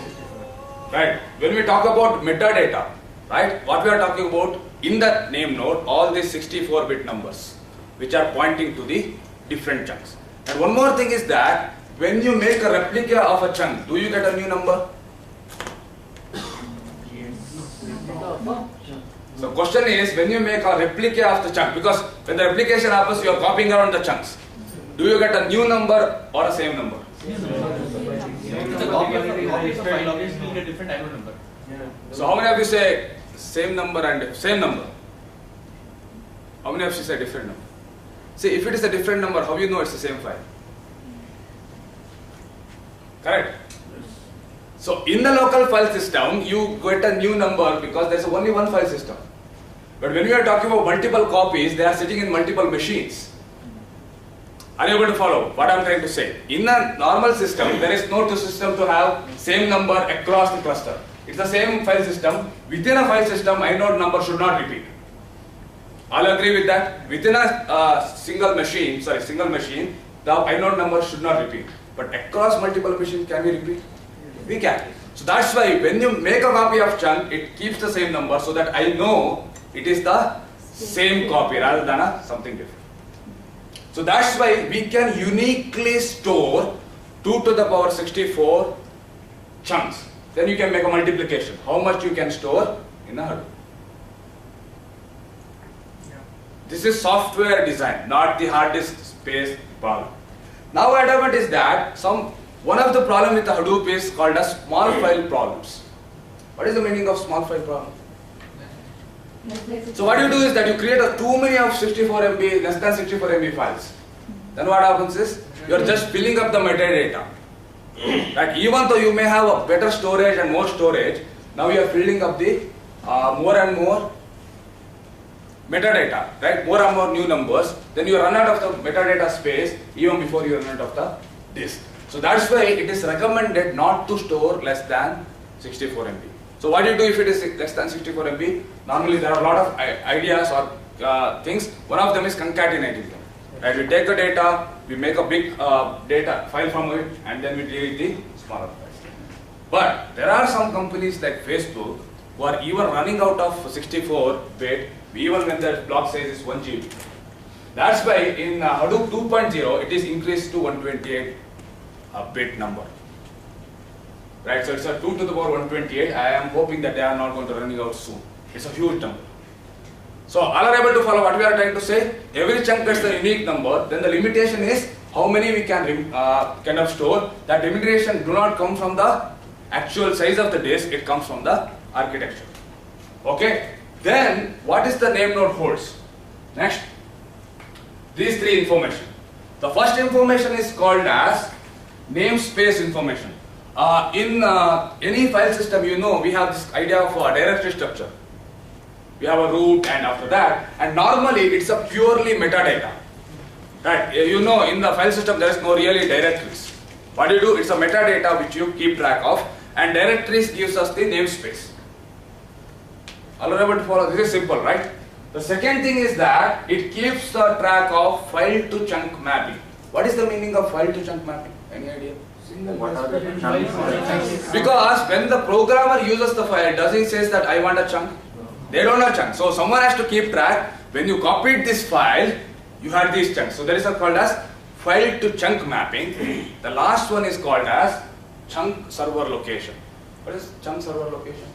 Right? When we talk about metadata, right? What we are talking about in the name node, all these 64-bit numbers, which are pointing to the different chunks. And one more thing is that when you make a replica of a chunk, do you get a new number? So question is, when you make a replica of the chunk, because when the replication happens, you are copying around the chunks. Do you get a new number or a same number? The copy of the file obviously will get different inode number. So how many of you say same number and same number? How many of you say different number? See, if it is a different number, how you know it's the same file? Correct? So in the local file system, you get a new number because there's only one file system. But when we are talking about multiple copies, they are sitting in multiple machines. Are you able to follow what I'm trying to say? In a normal system, there is no system to have same number across the cluster. It's the same file system. Within a file system, inode number should not repeat. I'll agree with that. Within a single machine, the inode number should not repeat. But across multiple machines, can we repeat? We can. So that's why when you make a copy of chunk, it keeps the same number so that I know it is the same copy rather than something different. So that's why we can uniquely store 2 to the power 64 chunks. Then you can make a multiplication. How much you can store in a Hadoop. This is software design, not the hard disk space problem. Now what happened is that one of the problem with the Hadoop is called as small file problems. What is the meaning of small file problem? So what you do is that you create a too many of 64 MB, less than 64 MB files. Then what happens is, you are just filling up the metadata. Right? Even though you may have a better storage and more storage, now you are filling up the more and more metadata, right? More and more new numbers. Then you run out of the metadata space even before you run out of the disk. So that's why it is recommended not to store less than 64 MB. So what do you do if it is less than 64 MB? Normally there are a lot of ideas or things. One of them is concatenating them. Right? We take the data, we make a big data file from it, and then we delete the smaller files. But there are some companies like Facebook who are even running out of 64-bit, even when the block size is 1 GB. That's why in Hadoop 2.0, it is increased to 128-bit number. Right, so it's a 2 to the power 128. I am hoping that they are not going to running out soon. It's a huge number. So all are able to follow what we are trying to say? Every chunk gets the unique number. Then the limitation is how many we can kind of store. That limitation do not come from the actual size of the disk. It comes from the architecture. Okay. Then what is the name node holds? Next, these three information. The first information is called as namespace information. In any file system, you know, we have this idea of a directory structure. We have a root and after that, and normally it's a purely metadata. Right? You know, in the file system there is no really directories. What do you do? It's a metadata which you keep track of, and directories gives us the namespace. All are able to follow? This is simple, right? The second thing is that it keeps the track of file to chunk mapping. What is the meaning of file to chunk mapping? Any idea? What are the chunks? Because when the programmer uses the file, does he say that I want a chunk? They don't have chunks. So someone has to keep track. When you copied this file, you had these chunks. So there is a called as file to chunk mapping. The last one is called as chunk server location. What is chunk server location?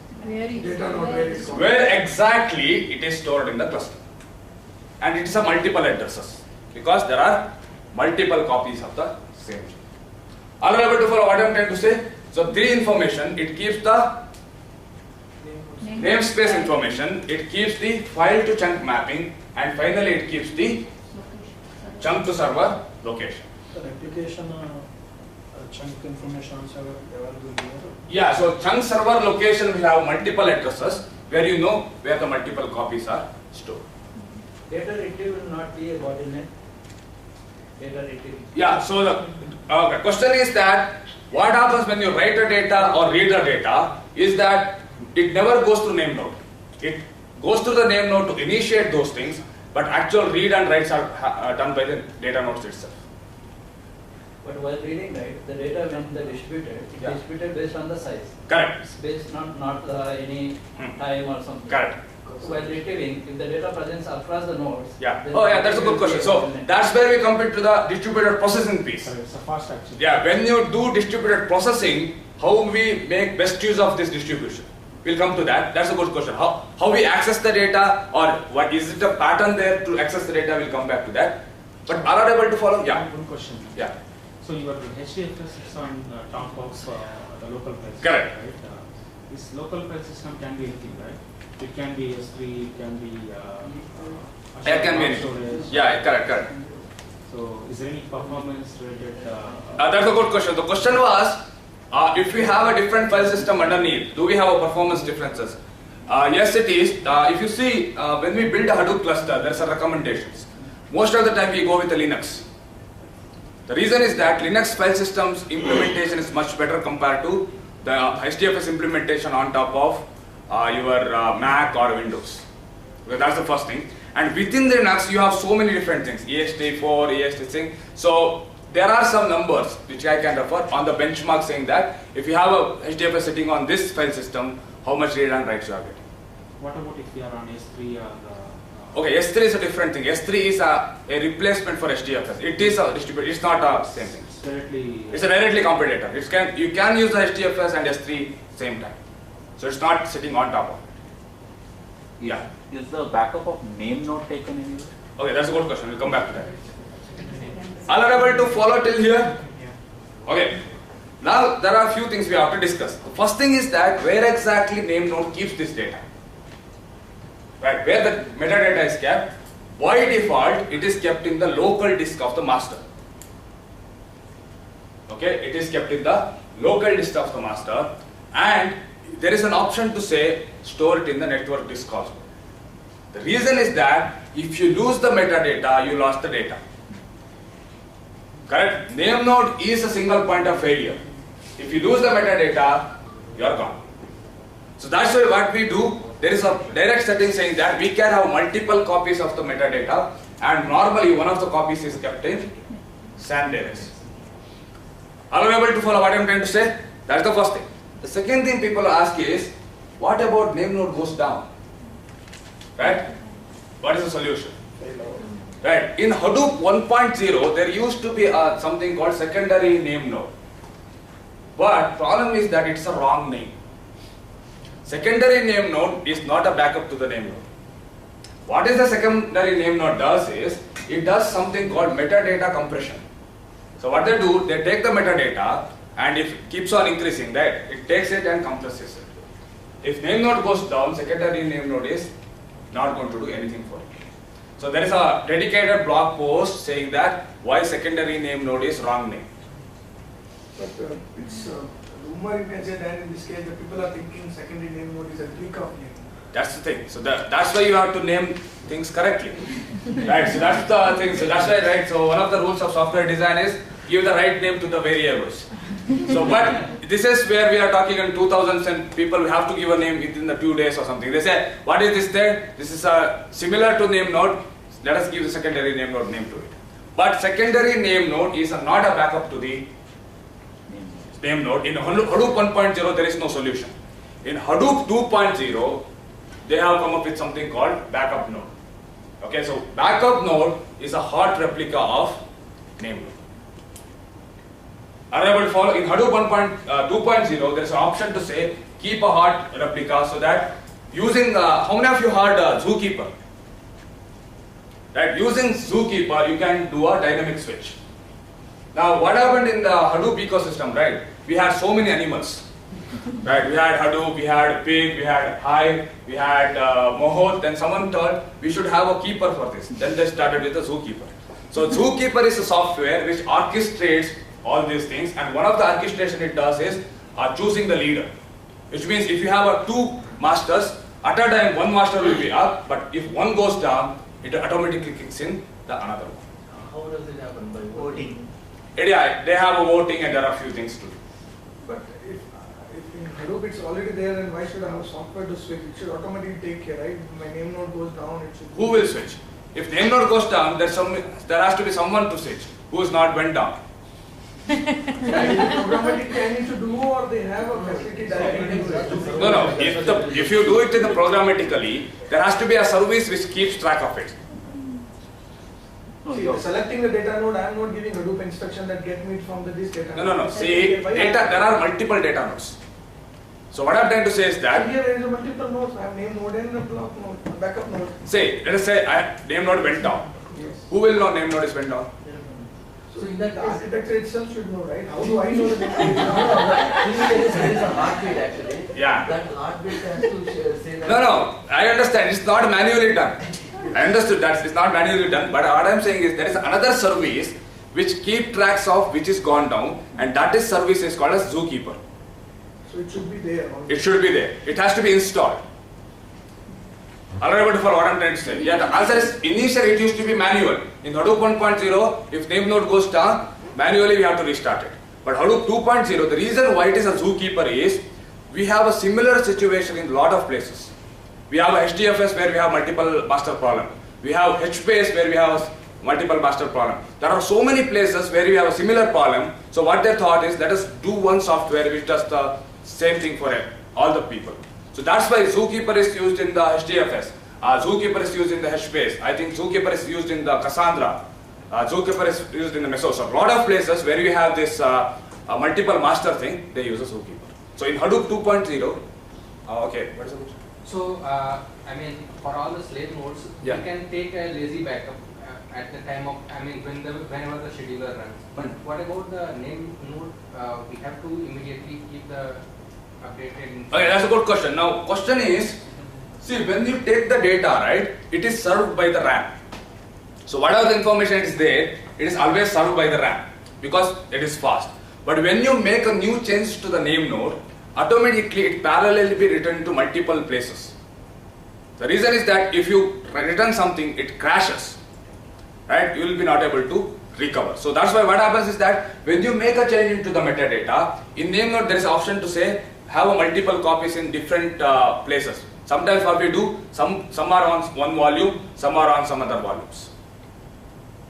Where exactly it is stored in the cluster. And it is a multiple addresses. Because there are multiple copies of the same chunk. All are able to follow what I am trying to say? So three information, it keeps the namespace information, it keeps the file to chunk mapping, and finally it keeps the chunk to server location. The replication chunk information also available here. Yeah, so chunk server location will have multiple addresses where you know where the multiple copies are stored. Data retrieve will not be a bottleneck. Data retrieve. Yeah, so the question is that what happens when you write the data or read the data is that it never goes to name node. It goes to the name node to initiate those things, but actual read and writes are done by the data nodes itself. But while reading, right, the data when they distributed, it's distributed based on the size. Correct. It's based not any time or something. Correct. So while retrieving, if the data presents across the nodes. Yeah. Oh yeah, that's a good question. So that's where we come into the distributed processing piece. It's a fast action. Yeah, when you do distributed processing, how we make best use of this distribution? We'll come to that. That's a good question. How we access the data, or what is it a pattern there to access the data? We'll come back to that. But are not able to follow? Yeah. One question. Yeah. So your HDFS is on top of the local file system, Correct. right? This local file system can be anything, right? It can be S3, it can be It can be anything. storage. Yeah, correct. So is there any performance related? That's a good question. The question was, if we have a different file system underneath, do we have a performance differences? Yes, it is. If you see, when we build a Hadoop cluster, there are some recommendations. Most of the time we go with the Linux. The reason is that Linux file systems implementation is much better compared to the HDFS implementation on top of your Mac or Windows. Okay, that's the first thing. And within the Linux, you have so many different things, EST4, EST thing. So there are some numbers which I can refer on the benchmark saying that if you have a HDFS sitting on this file system, how much read and write you are getting. What about if we are on S3 or? Okay, S3 is a different thing. S3 is a replacement for HDFS. It is a distributed. It's not a same thing. It's a directly competitor. You can use the HDFS and S3 same time. So it's not sitting on top of it. Yeah. Is the backup of name node taken anywhere? Okay, that's a good question. We'll come back to that. Are you able to follow till here? Okay. Now there are a few things we have to discuss. The first thing is that where exactly name node keeps this data. Right, where the metadata is kept, by default it is kept in the local disk of the master. Okay, it is kept in the local disk of the master, and there is an option to say store it in the network disk also. The reason is that if you lose the metadata, you lost the data. Correct? Name node is a single point of failure. If you lose the metadata, you are gone. So that's why what we do, there is a direct setting saying that we can have multiple copies of the metadata, and normally one of the copies is kept in SAN-DNS. Are you able to follow what I am trying to say? That's the first thing. The second thing people ask is, what about name node goes down? Right? What is the solution? Right. In Hadoop 1.0, there used to be something called secondary name node. But problem is that it's a wrong name. Secondary name node is not a backup to the name node. What is the secondary name node does is, it does something called metadata compression. So what they do, they take the metadata, and if it keeps on increasing, right, it takes it and compresses it. If name node goes down, secondary name node is not going to do anything for it. So there is a dedicated blog post saying that why secondary name node is wrong name. But it's rumor, you can say that in this case the people are thinking secondary name node is a tweak of name. That's the thing. So that's why you have to name things correctly. Right, so that's the thing. So that's why, right, so one of the rules of software design is give the right name to the variables. So, but this is where we are talking in 2000s, and people have to give a name within the 2 days or something. They say, what is this there? This is similar to name node. Let us give the secondary name node name to it. But secondary name node is not a backup to the name node. In Hadoop 1.0, there is no solution. In Hadoop 2.0, they have come up with something called backup node. Okay, so backup node is a hot replica of name node. Are you able to follow? In Hadoop 2.0, there is an option to say keep a hot replica, so that using, how many of you heard Zookeeper? Right, using Zookeeper, you can do a dynamic switch. Now, what happened in the Hadoop ecosystem, right? We had so many animals. Right, we had Hadoop, we had Pig, we had Hive, we had Moho. Then someone thought we should have a keeper for this. Then they started with the Zookeeper. So Zookeeper is a software which orchestrates all these things, and one of the orchestration it does is choosing the leader. Which means if you have two masters, at a time one master will be up, but if one goes down, it automatically kicks in the another one. How does it happen? By Voting. Yeah, they have a voting and there are a few things to do. But if in Hadoop it's already there, then why should I have software to switch? It should automatically take care, right? My name node goes down, it should. Who will switch? If name node goes down, there has to be someone to switch who is not went down. Programmatically I need to do, or they have a facility directly to do it? No. If you do it in the programmatically, there has to be a service which keeps track of it. See, selecting the data node, I am not giving Hadoop instruction that get me from this data node. No. See, there are multiple data nodes. So what I'm trying to say is that here there is a multiple nodes. I have name node and a block node, a backup node. Say, let us say name node went down. Yes. Who will know name node is went down? So in that the architecture itself should know, right? How do I know the data? there is a heartbeat actually. Yeah. That heartbeat has to say that. No. I understand. It's not manually done. I understood that it's not manually done. But what I'm saying is there is another service which keep tracks of which is gone down, and that is service is called as Zookeeper. So it should be there. It should be there. It has to be installed. Alright, for what I'm trying to say. Yeah, the answer is initially it used to be manual. In Hadoop 1.0, if name node goes down, manually we have to restart it. But Hadoop 2.0, the reason why it is a Zookeeper is we have a similar situation in a lot of places. We have a HDFS where we have multiple master problem. We have HBase where we have multiple master problem. There are so many places where we have a similar problem. So what they thought is let us do one software which does the same thing for all the people. So that's why Zookeeper is used in the HDFS. Zookeeper is used in the HBase. I think Zookeeper is used in the Cassandra. Zookeeper is used in the Mesos. So a lot of places where you have this multiple master thing, they use a Zookeeper. So in Hadoop 2.0, okay, what is the question? So, I mean, for all the slave nodes, Yeah. you can take a lazy backup at the time of, whenever the scheduler runs. But what about the name node? We have to immediately keep the updated. Okay, that's a good question. Now, question is, see, when you take the data, right, it is served by the RAM. So whatever the information is there, it is always served by the RAM because it is fast. But when you make a new change to the name node, automatically it parallelly be written to multiple places. The reason is that if you return something, it crashes, right? You will be not able to recover. So that's why what happens is that when you make a change into the metadata, in name node there is an option to say have a multiple copies in different places. Sometimes what we do, some are on one volume, some are on some other volumes.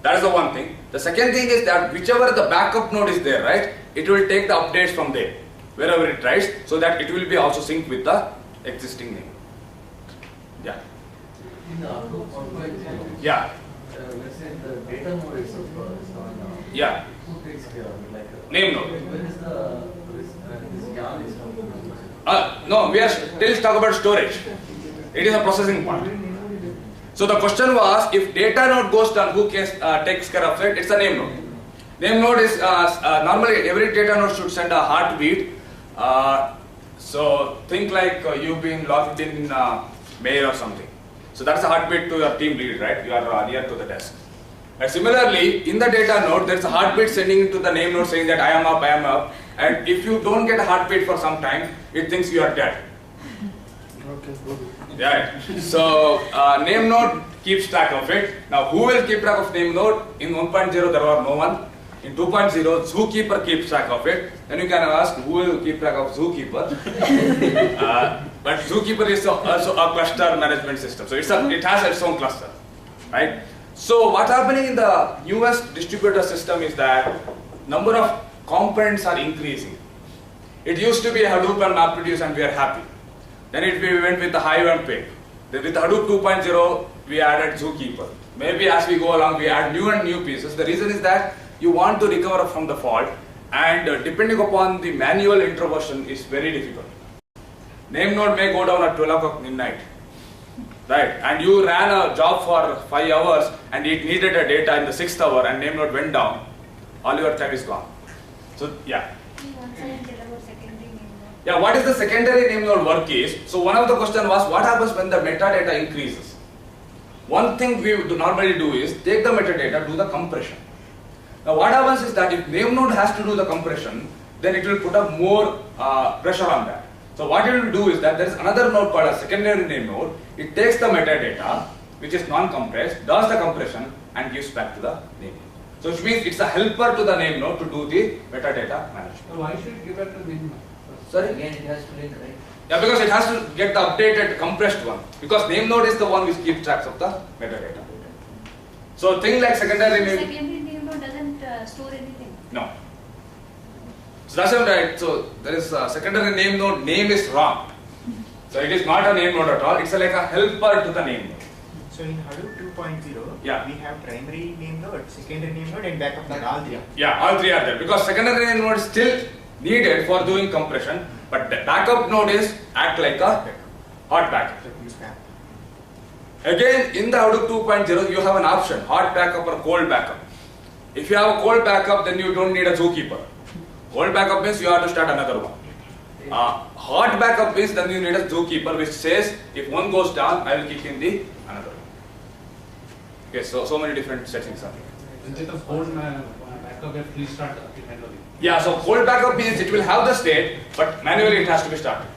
That is the one thing. The second thing is that whichever the backup node is there, right, it will take the updates from there, wherever it writes, so that it will be also synced with the existing name. Yeah. In the Hadoop 1.0, Yeah. let's say the data node is not. Yeah. Who takes care of it? Like Name node. Where is this yarn is coming from? No, we are still talking about storage. It is a processing part. So the question was, if data node goes down, who takes care of it? It's a name node. Name node is normally every data node should send a heartbeat. So think like you've been logged in mail or something. So that's a heartbeat to your team lead, right? You are near to the desk. And similarly, in the data node, there's a heartbeat sending to the name node saying that I am up, I am up. And if you don't get a heartbeat for some time, it thinks you are dead. Yeah. So name node keeps track of it. Now who will keep track of name node? In 1.0 there was no one. In 2.0 Zookeeper keeps track of it. Then you can ask who will keep track of Zookeeper. But Zookeeper is also a cluster management system. So it has its own cluster, right? So what's happening in the newest distributor system is that number of components are increasing. It used to be Hadoop and MapReduce and we are happy. Then we went with the Hive and Pig. Then with Hadoop 2.0 we added Zookeeper. Maybe as we go along we add new and new pieces. The reason is that you want to recover from the fault, and depending upon the manual introversion is very difficult. Name node may go down at 12 o'clock midnight, right? And you ran a job for 5 hours and it needed a data in the 6th hour and name node went down, all your time is gone. So yeah. Yeah, what is the secondary name node work is? So one of the question was what happens when the metadata increases? one thing we would normally do is take the metadata, do the compression. Now what happens is that if name node has to do the compression, then it will put up more pressure on that. So what it will do is that there is another node called a secondary name node. It takes the metadata, which is non-compressed, does the compression and gives back to the name node. So which means it's a helper to the name node to do the metadata management. So why should it give it to name node? Sorry? Again, it has to link, right? Yeah, because it has to get the updated compressed one. Because name node is the one which keeps track of the metadata. So thing like secondary name. Secondary name node doesn't store anything. No. So that's right. So there is a secondary name node. Name is wrong. So it is not a name node at all. It's like a helper to the name node. So in Hadoop 2.0, yeah, we have primary name node, secondary name node, and backup node. All three. Yeah, all three are there because secondary name node is still needed for doing compression, but the backup node is act like a hot backup. Again, in the Hadoop 2.0, you have an option: hot backup or cold backup. If you have a cold backup, then you don't need a zookeeper. Cold backup means you have to start another one. Hot backup means then you need a zookeeper which says if one goes down, I will kick in the another one. Okay, so many different settings are there. Instead of cold backup, you have to restart it manually. Yeah, so cold backup means it will have the state, but manually it has to be started.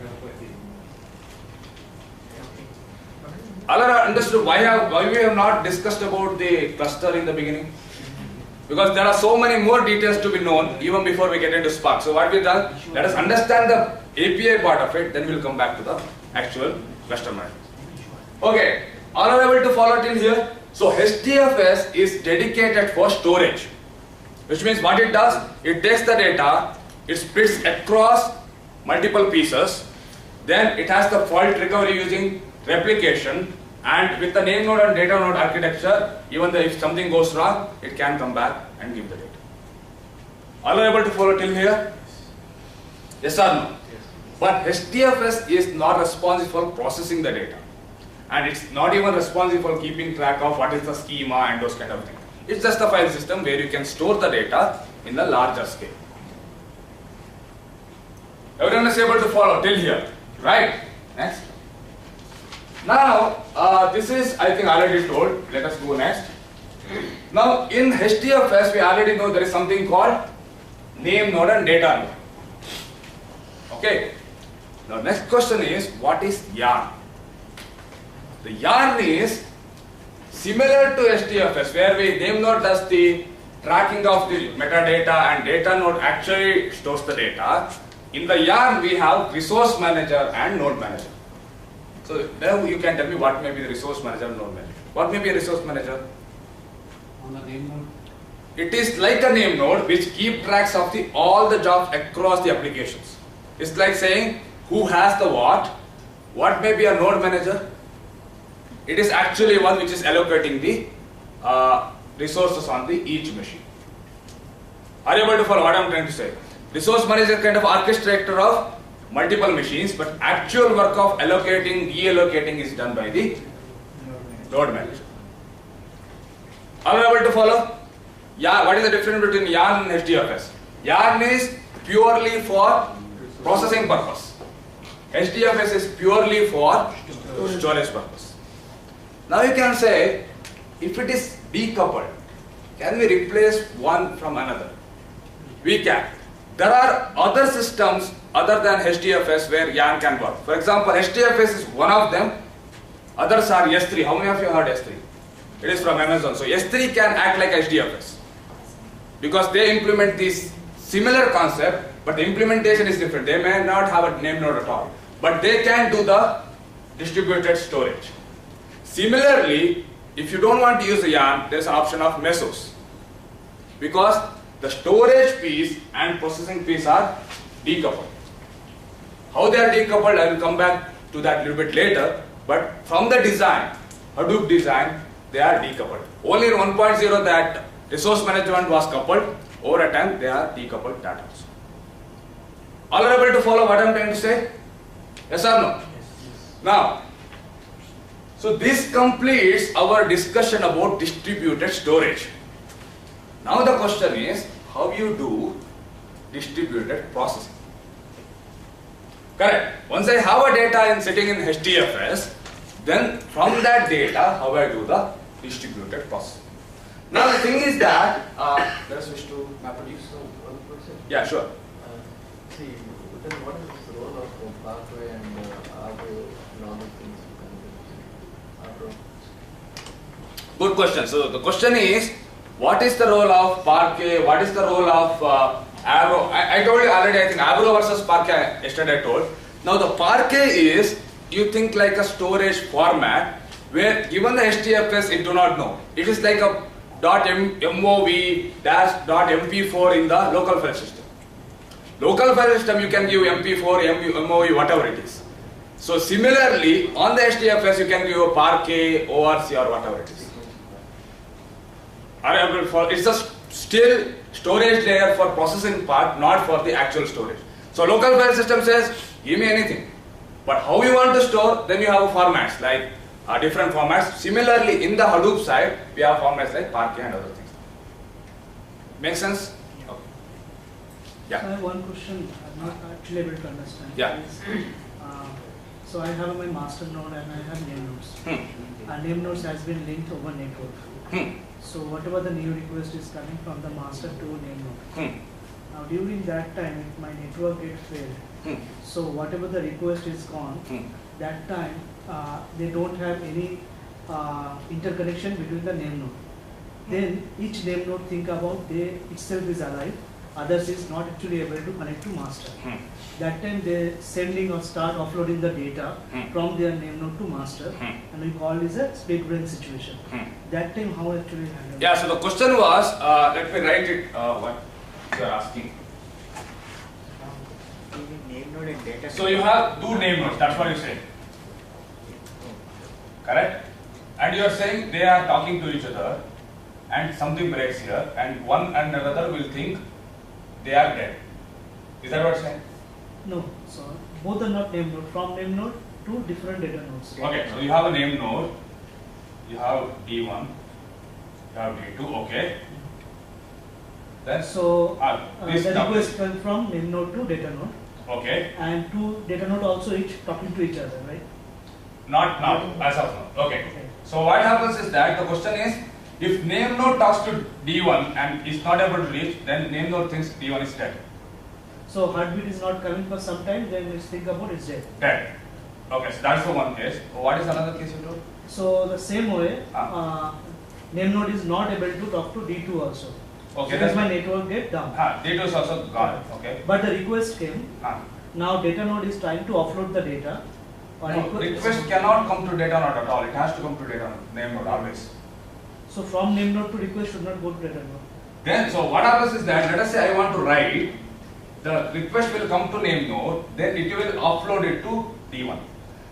Alara understood why we have not discussed about the cluster in the beginning? Because there are so many more details to be known even before we get into Spark. So what we've done, let us understand the API part of it, then we'll come back to the actual cluster management. Okay, all are able to follow till here? So HDFS is dedicated for storage, which means what it does, it takes the data, it splits across multiple pieces, then it has the fault recovery using replication, and with the name node and data node architecture, even if something goes wrong, it can come back and give the data. All are able to follow till here? Yes or no? Yes. But HDFS is not responsible for processing the data. And it's not even responsible for keeping track of what is the schema and those kind of things. It's just a file system where you can store the data in a larger scale. Everyone is able to follow till here, right? Next. Now, this is, I think, already told. Let us go next. Now, in HDFS, we already know there is something called name node and data node. Okay. Now, next question is, what is yarn? The yarn is similar to HDFS, where name node does the tracking of the metadata and data node actually stores the data. In the yarn, we have resource manager and node manager. So now you can tell me what may be the resource manager and node manager. What may be a resource manager? On the name node? It is like a name node which keep tracks of all the jobs across the applications. It's like saying who has the what may be a node manager. It is actually one which is allocating the resources on each machine. Are you able to follow what I am trying to say? Resource manager is kind of orchestrator of multiple machines, but actual work of allocating, reallocating is done by the node manager. Are you able to follow? Yeah, what is the difference between yarn and HDFS? Yarn is purely for processing purpose. HDFS is purely for storage purpose. Now you can say, if it is decoupled, can we replace one from another? We can. There are other systems other than HDFS where yarn can work. For example, HDFS is one of them. Others are S3. How many of you heard S3? It is from Amazon. So S3 can act like HDFS because they implement this similar concept, but the implementation is different. They may not have a name node at all, but they can do the distributed storage. Similarly, if you don't want to use the yarn, there is an option of Mesos, because the storage piece and processing piece are decoupled. How they are decoupled, I will come back to that a little bit later, but from the design, Hadoop design, they are decoupled. Only in 1.0 that resource management was coupled. Over a time, they are decoupled that also. All are able to follow what I am trying to say? Yes or no? Yes. Now, so this completes our discussion about distributed storage. Now the question is, how you do distributed processing? Correct. Once I have a data sitting in HDFS, Then from that data, how I do the distributed processing. Now the thing is that, let us switch to MapReduce. So, one question. Yeah, sure. See, then what is the role of Parkway and Arrow and all these things? Arrow. Good question. So the question is, what is the role of Parquet? What is the role of Arrow? I told you already, I think Arrow versus Parquet yesterday I told. Now the Parquet is, you think like a storage format where given the HDFS it do not know. It is like a .mov-.mp4 in the local file system. Local file system you can give MP4, MOV, whatever it is. So similarly on the HDFS you can give a Parquet, ORC or whatever it is. It's a still storage layer for processing part, not for the actual storage. So local file system says, give me anything. But how you want to store, then you have formats like different formats. Similarly, in the Hadoop side, we have formats like Parquet and other things. Make sense? Okay. Yeah. I have one question I'm not actually able to understand. Yeah. So I have my master node and I have name nodes. Name nodes has been linked over network. So whatever the new request is coming from the master to name node. Now during that time, if my network gets failed, so whatever the request is gone, that time they don't have any interconnection between the name node. Then each name node think about they itself is alive, others is not actually able to connect to master. That time they sending or start offloading the data from their name node to master, and we call this a split brain situation. That time how actually handle? Yeah, so the question was, let me write it, what you are asking. Name node and data. So you have two name nodes, that's what you say. Correct? And you are saying they are talking to each other and something breaks here and one and another will think they are dead. Is that what you are saying? No, so both are not name node. From name node to different data nodes. Okay, so you have a name node, you have D1, you have D2, okay. Then so the this request comes from name node to data node. Okay. And two data node also each talking to each other, right? Not now, as of now. Okay. So what happens is that the question is, if name node talks to D1 and is not able to reach, then name node thinks D1 is dead. So heartbeat is not coming for some time, then let's think about it's dead. Dead. Okay, so that's the one case. What is another case you told? So the same way, name node is not able to talk to D2 also. Okay. Because my network get down. D2 is also gone. Okay. But the request came. Now data node is trying to offload the data. No, request cannot come to data node at all. It has to come to data node, name node always. So from name node to request should not go to data node. Then, so what happens is that, let us say I want to write, the request will come to name node, then it will offload it to D1.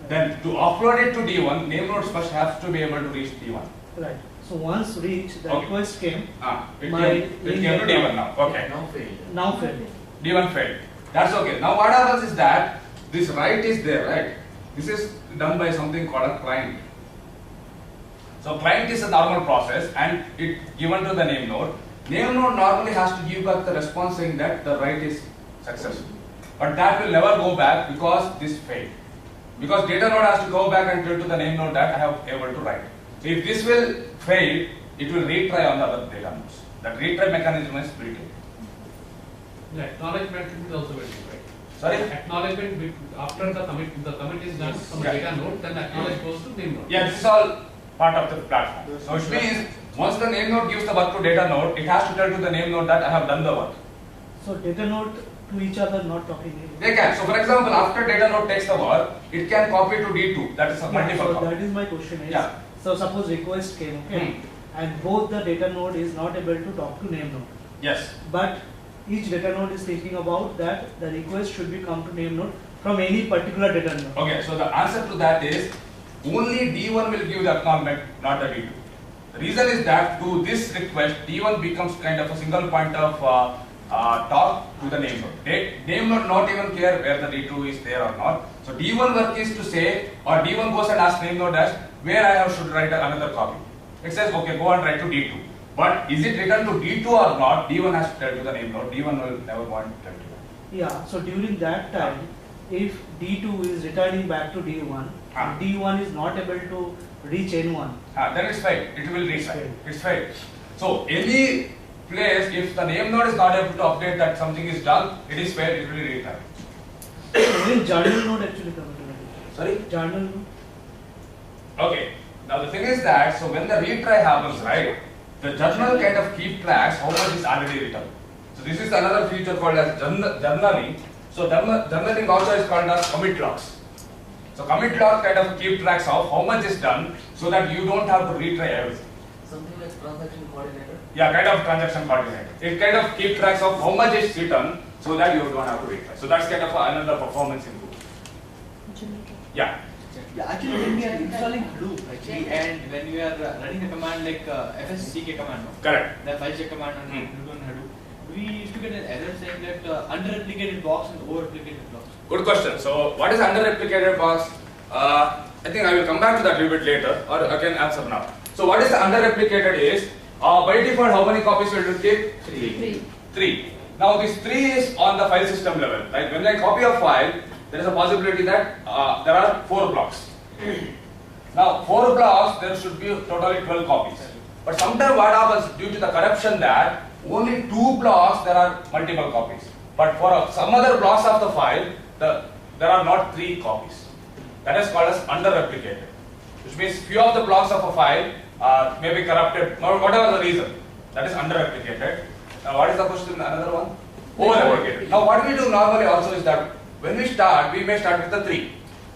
Then to offload it to D1, name nodes first have to be able to reach D1. Right. So once reached, the request came. It came to D1 now. Okay. Now failed. Now failed. D1 failed. That's okay. Now what happens is that this write is there, right? This is done by something called a client. So client is a normal process and it given to the name node. Name node normally has to give back the response saying that the write is successful. But that will never go back because this failed. Because data node has to go back and tell to the name node that I have able to write. So if this will fail, it will retry on the other data nodes. That retry mechanism is built in. The acknowledgement is also built in, right? Sorry? Acknowledgement after the commit is done from the data node, then the acknowledge goes to name node. Yeah, this is all part of the platform. So which means once the name node gives the work to data node, it has to tell to the name node that I have done the work. So data node to each other not talking. They can. So for example, after data node takes the work, it can copy to D2. That is a multiple So copy. that is my question. Is, Yeah. So suppose request came, okay, and both the data node is not able to talk to name node. Yes. But each data node is thinking about that the request should be come to name node from any particular data node. Okay, so the answer to that is only D1 will give the acknowledgement, not the D2. The reason is that to this request, D1 becomes kind of a single point of talk to the name node. Name node not even care where the D2 is there or not. So D1 work is to say, or D1 goes and asks name node as where I should write another copy. It says, okay, go and write to D2. But is it written to D2 or not? D1 has to tell to the name node. D1 will never want to tell to that. Yeah, so during that time, if D2 is returning back to D1, Ah. D1 is not able to reach N1. Then it's fine. It will reach fine. It's fine. So any place, if the name node is not able to update that something is done, it is fair. It will retry. When journal node actually comes into it. Sorry? Journal node. Okay. Now the thing is that, so when the retry happens, right, the journal kind of keep tracks how much is already written. So this is another feature called as journaling. So journaling also is called as commit logs. So commit log kind of keep tracks of how much is done so that you don't have to retry everything. Something like transaction coordinator? Yeah, kind of transaction coordinator. It kind of keep tracks of how much is written so that you don't have to retry. So that's kind of another performance improvement. Yeah. Yeah, actually when we are installing Hadoop actually and when we are running a command like fsck command, no? Correct. The file check command on Hadoop, we used to get an error saying that under-replicated blocks and over-replicated blocks. Good question. So what is under-replicated box? I think I will come back to that a little bit later, or I can answer now. So what is the under-replicated is, by default how many copies will you keep? 3. 3. Now this 3 is on the file system level. Like when I copy a file, there is a possibility that there are 4 blocks. Now 4 blocks, there should be totally 12 copies. But sometimes what happens due to the corruption that only 2 blocks there are multiple copies. But for some other blocks of the file, there are not 3 copies. That is called as under-replicated. Which means few of the blocks of a file may be corrupted, or whatever the reason. That is under-replicated. Now what is the question, another one? Over-replicated. Now what we do normally also is that when we start, we may start with the 3.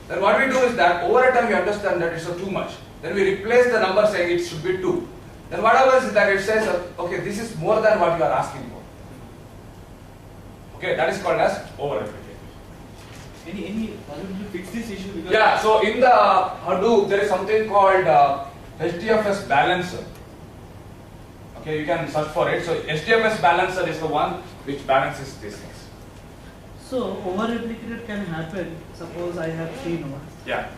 Then what we do is that over a time we understand that it's too much. Then we replace the number saying it should be 2. Then what happens is that it says, okay, this is more than what you are asking for. Okay, that is called as over-replicated. Any possibility to fix this issue? Because Yeah, so in the Hadoop there is something called HDFS balancer. Okay, you can search for it. So HDFS balancer is the one which balances these things. So over-replicated can happen. Suppose I have 3 nodes. Yeah.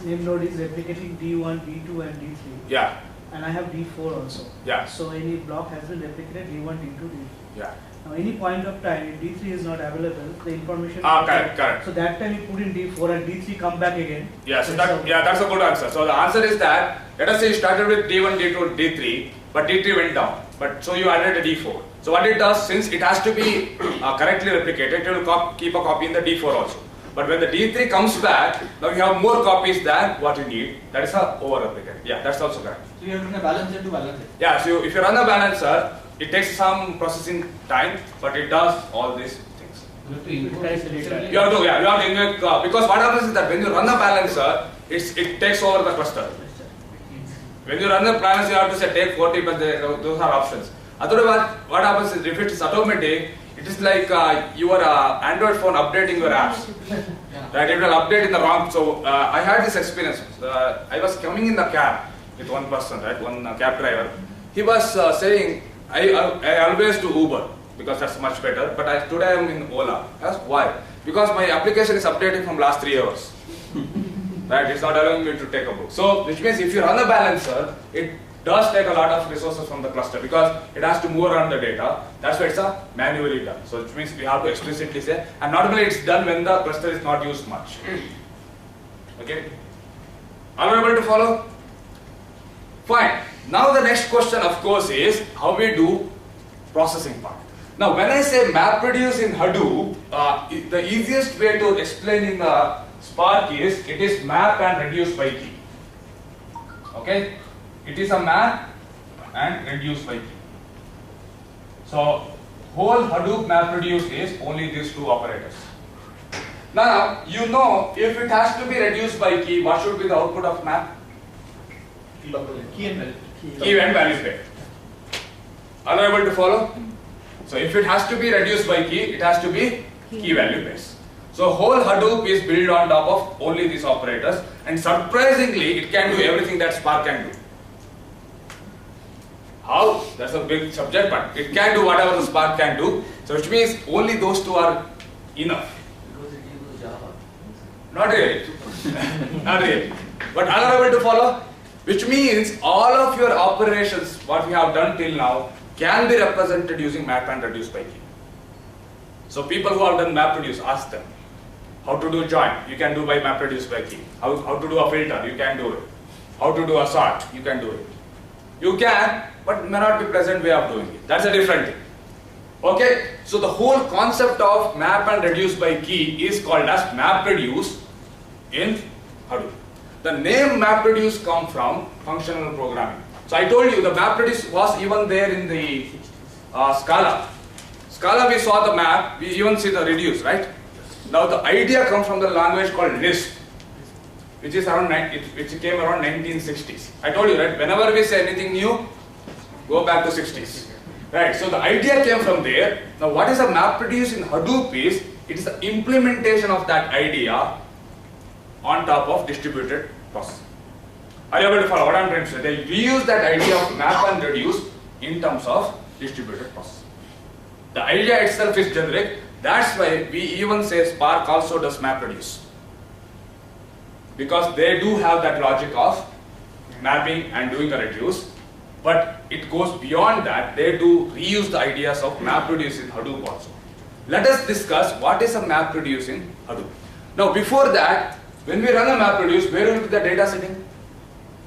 Name node is replicating D1, D2 and D3. Yeah. And I have D4 also. Yeah. So any block has been replicated D1, D2, D3. Yeah. Now any point of time, if D3 is not available, the information. Correct. So that time you put in D4 and D3 come back again. Yeah, so that's a good answer. So the answer is that, let us say you started with D1, D2, D3, but D3 went down. But so you added a D4. So what it does, since it has to be correctly replicated, it will keep a copy in the D4 also. But when the D3 comes back, now you have more copies than what you need. That is a over-replicated. Yeah, that's also correct. so you have to run a balancer to balance it. Yeah, so if you run a balancer, it takes some processing time, but it does all these things. You have to input the data. You have to inject, because what happens is that when you run a balancer, it takes over the cluster. When you run the balancer, you have to say take 40, but those are options. Otherwise, what happens is if it is automatic, it is like your Android phone updating your apps. Right, it will update in the wrong. So I had this experience. I was coming in the cab with one person, right, one cab driver. He was saying, I always do Uber because that's much better. But today I am in Ola. I asked why? Because my application is updating from last 3 hours. Right, it's not allowing me to take a book. So which means if you run a balancer, it does take a lot of resources from the cluster because it has to move around the data. That's why it's manually done. So which means we have to explicitly say, and normally it's done when the cluster is not used much. Okay? Are you able to follow? Fine. Now the next question, of course, is how we do processing part. Now when I say MapReduce in Hadoop, the easiest way to explain in the Spark is, it is map and reduce by key. Okay? It is a map and reduce by key. So whole Hadoop MapReduce is only these 2 operators. Now you know if it has to be reduced by key, what should be the output of map? Key and value. Key and value pair. Are you able to follow? So if it has to be reduced by key, it has to be key value pairs. So whole Hadoop is built on top of only these operators, and surprisingly it can do everything that Spark can do. How? That's a big subject, but it can do whatever the Spark can do. So which means only those 2 are enough. Because it uses Java. Not really. Not really. But are you able to follow? Which means all of your operations, what we have done till now, can be represented using map and reduce by key. So people who have done MapReduce, ask them. How to do join, you can do by MapReduce by key. How to do a filter, you can do it. How to do a sort, you can do it. You can, but may not be pleasant way of doing it. That's a different thing. Okay, so the whole concept of map and reduce by key is called as MapReduce in Hadoop. The name MapReduce comes from functional programming. So I told you the MapReduce was even there in the Scala. Scala we saw the map, we even see the reduce, right? Now the idea comes from the language called Lisp, which is around which came around 1960s. I told you, right? Whenever we say anything new, go back to 60s. Right, so the idea came from there. Now what is a MapReduce in Hadoop is, it is the implementation of that idea on top of distributed processing. Are you able to follow what I'm trying to say? They reuse that idea of map and reduce in terms of distributed processing. The idea itself is generic. That's why we even say Spark also does MapReduce. Because they do have that logic of mapping and doing a reduce. But it goes beyond that. They do reuse the ideas of MapReduce in Hadoop also. Let us discuss what is a MapReduce in Hadoop. Now before that, when we run a MapReduce, where will be the data sitting?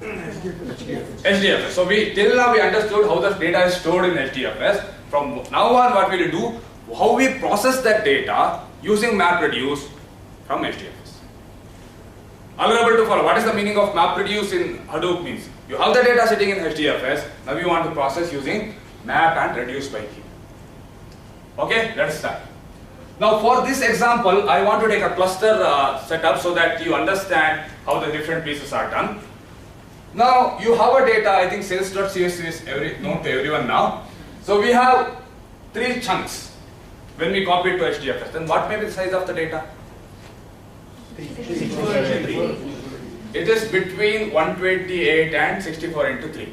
HDFS. So till now we understood how the data is stored in HDFS. From now on, what we will do, how we process that data using MapReduce from HDFS. Are you able to follow? What is the meaning of MapReduce in Hadoop means? You have the data sitting in HDFS, now you want to process using map and reduce by key. Okay, let's start. Now for this example, I want to take a cluster setup so that you understand how the different pieces are done. Now you have a data, I think sales.csv is known to everyone now. So we have 3 chunks when we copy it to HDFS. Then what may be the size of the data? It is between 128 and 64 into 3.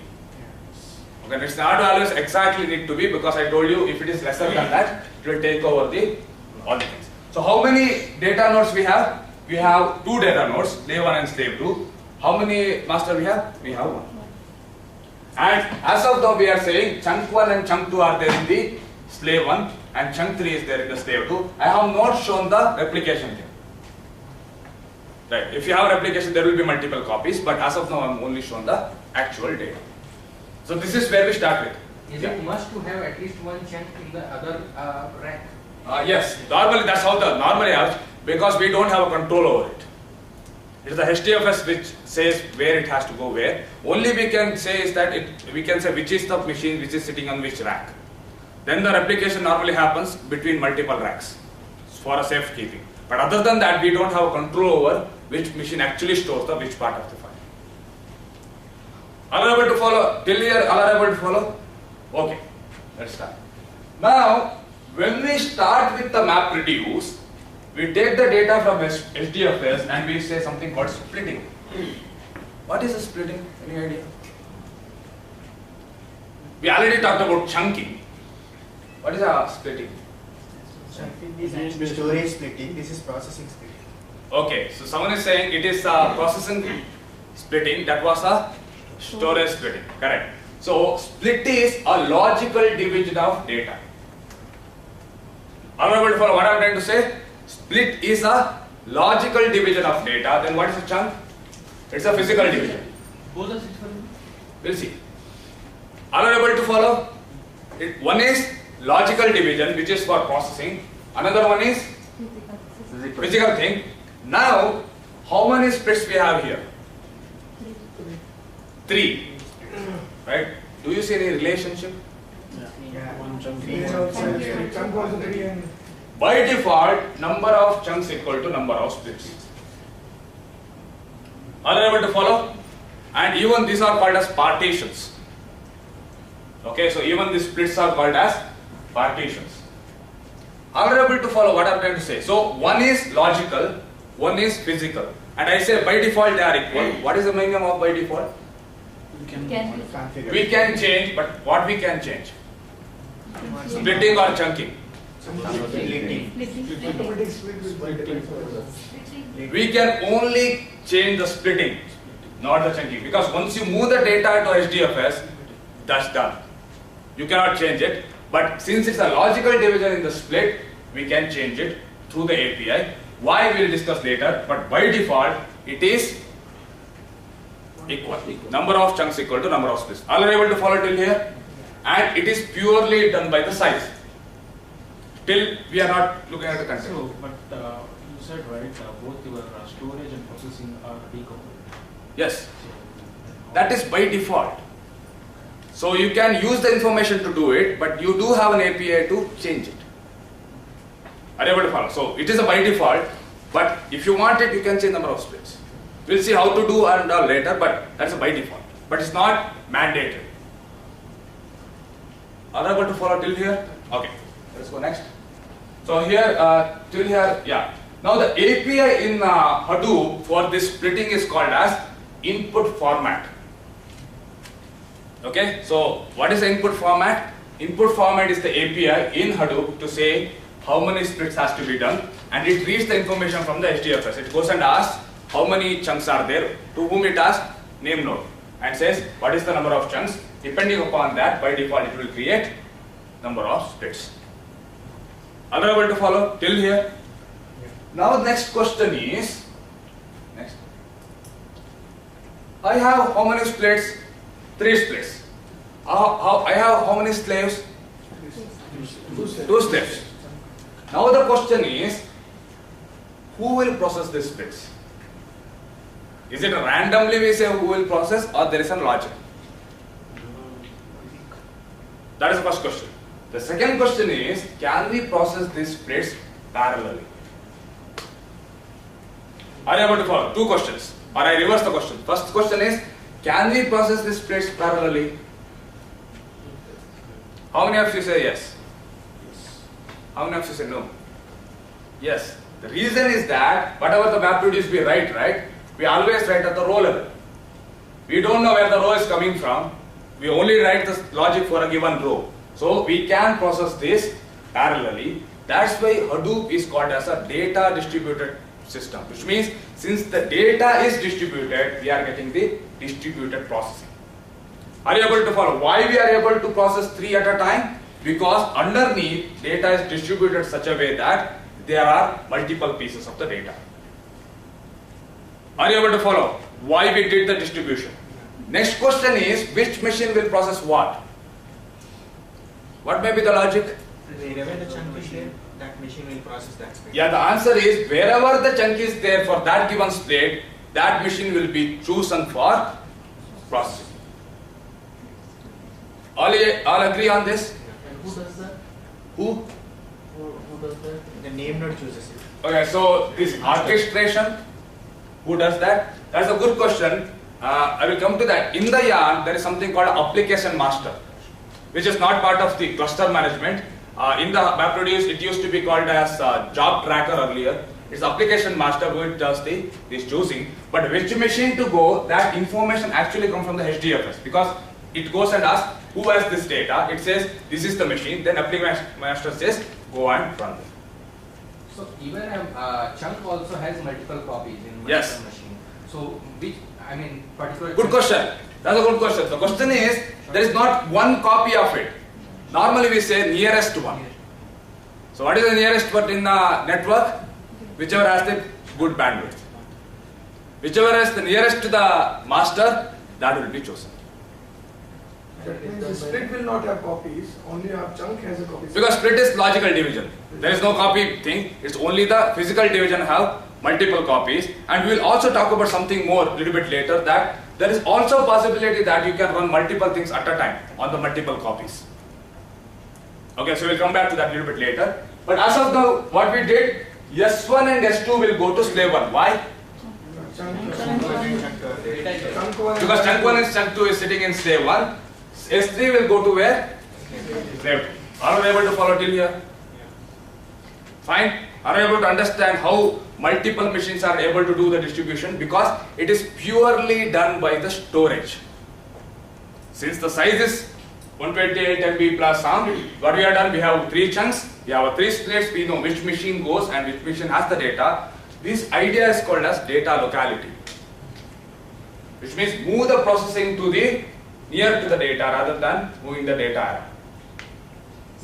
Okay, it's not always exactly need to be, because I told you if it is lesser than that, it will take over all the things. So how many data nodes we have? We have 2 data nodes, slave 1 and slave 2. How many master we have? We have 1. And as of now we are saying chunk 1 and chunk 2 are there in the slave 1 and chunk 3 is there in the slave 2. I have not shown the replication here. Right. If you have replication, there will be multiple copies, but as of now, I'm only shown the actual data. So this is where we start with. Is it must to have at least one chunk in the other rack? Yes. Normally, that's how the normally happens, because we don't have a control over it. It is the HDFS which says where it has to go where. Only we can say is that we can say which is the machine which is sitting on which rack. Then the replication normally happens between multiple racks for a safekeeping. But other than that, we don't have control over which machine actually stores the which part of the file. Are you able to follow? Till here, are you able to follow? Okay, let's start. Now, when we start with the MapReduce, we take the data from HDFS and we say something called splitting. What is a splitting? Any idea? We already talked about chunking. What is a splitting? This is storage splitting, this is processing splitting. Okay, so someone is saying it is a processing splitting, that was a storage splitting, correct. So split is a logical division of data. Are you able to follow what I am trying to say? Split is a logical division of data. Then what is a chunk? It's a physical division. Both are 64. We'll see. Are you able to follow? One is logical division, which is for processing. Another one is physical thing. Now, how many splits we have here? 3. Right? Do you see any relationship? One chunk, Chunk was 3 and By default, number of chunks equal to number of splits. Are you able to follow? And even these are called as partitions. Okay, so even these splits are called as partitions. Are you able to follow what I am trying to say? So one is logical, one is physical. And I say by default they are equal. What is the meaning of by default? We can change, but what we can change? Splitting or chunking? We can only change the splitting, not the chunking. Because once you move the data to HDFS, that's done. You cannot change it. But since it's a logical division in the split, we can change it through the API. Why we will discuss later, but by default it is equal. Number of chunks equal to number of splits. All are able to follow till here? And it is purely done by the size. Till we are not looking at the concept. So, but you said right, both your storage and processing are decoupled. Yes. That is by default. So you can use the information to do it, but you do have an API to change it. Are you able to follow? So it is a by default, but if you want it, you can change number of splits. We'll see how to do and all later, but that's a by default. But it's not mandated. Are you able to follow till here? Okay, let's go next. So here, till here, yeah. Now the API in Hadoop for this splitting is called as input format. Okay, so what is the input format? Input format is the API in Hadoop to say how many splits has to be done, and it reads the information from the HDFS. It goes and asks how many chunks are there, to whom it asks name node, and says what is the number of chunks. Depending upon that, by default it will create number of splits. Are you able to follow till here? Now the next question is, next. I have how many splits? 3 splits. I have how many slaves? 2 slaves. Now the question is, who will process these splits? Is it randomly we say who will process, or there is some logic? That is the first question. The second question is, can we process these splits parallelly? Are you able to follow? 2 questions. Or I reverse the question. First question is, can we process these splits parallelly? How many of you say yes? How many of you say no? Yes. The reason is that whatever the MapReduce we write, right? We always write at the row level. We don't know where the row is coming from. We only write the logic for a given row. So we can process this parallelly. That's why Hadoop is called as a data distributed system, which means since the data is distributed, we are getting the distributed processing. Are you able to follow? Why we are able to process 3 at a time? Because underneath data is distributed such a way that there are multiple pieces of the data. Are you able to follow why we did the distribution? Next question is, which machine will process what? What may be the logic? Wherever the chunk is there, that machine will process that split. Yeah, the answer is wherever the chunk is there for that given split, that machine will be chosen for processing. All agree on this? And who does that? Who? Who does that? The name node chooses it. Okay, so this orchestration, who does that? That's a good question. I will come to that. In the yarn, there is something called application master, which is not part of the cluster management. In the MapReduce, it used to be called as job tracker earlier. It's application master who does this choosing. But which machine to go, that information actually comes from the HDFS, because it goes and asks who has this data. It says this is the machine. Then application master says go and run it. So even a chunk also has multiple copies in multiple Yes. machine. So which, I mean, particular. Good question. That's a good question. The question is, there is not one copy of it. Normally we say nearest one. So what is the nearest one in the network? Whichever has the good bandwidth. Whichever is the nearest to the master, that will be chosen. That means the split will not have copies, only our chunk has a copy. Because split is logical division. There is no copy thing. It's only the physical division have multiple copies. And we will also talk about something more a little bit later, that there is also a possibility that you can run multiple things at a time on the multiple copies. Okay, so we'll come back to that a little bit later. But as of now, what we did, S1 and S2 will go to slave 1. Why? Because chunk 1 and chunk 2 is sitting in slave 1. S3 will go to where? Slave 2. Are you able to follow till here? Fine. Are you able to understand how multiple machines are able to do the distribution? Because it is purely done by the storage. Since the size is 128 MB plus some, what we have done, we have 3 chunks, we have 3 splits, we know which machine goes and which machine has the data. This idea is called as data locality, which means move the processing to the near to the data rather than moving the data around.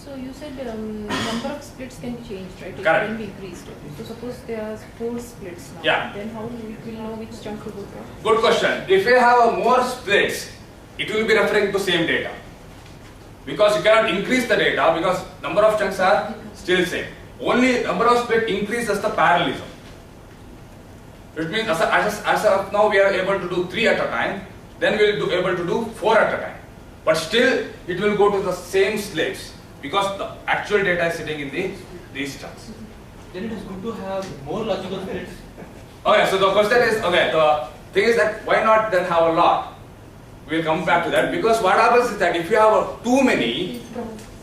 So you said number of splits can be changed, right? It Correct. can be increased. So suppose there are 4 splits now. Yeah. Then how we will know which chunk to go for? Good question. If you have more splits, it will be referring to same data. Because you cannot increase the data because number of chunks are still same. Only number of split increases the parallelism. It means as of now we are able to do 3 at a time, then we will be able to do 4 at a time. But still it will go to the same slaves because the actual data is sitting in these chunks. Then it is good to have more logical splits. Okay, so the question is, okay, the thing is that why not then have a lot? We'll come back to that because what happens is that if you have too many,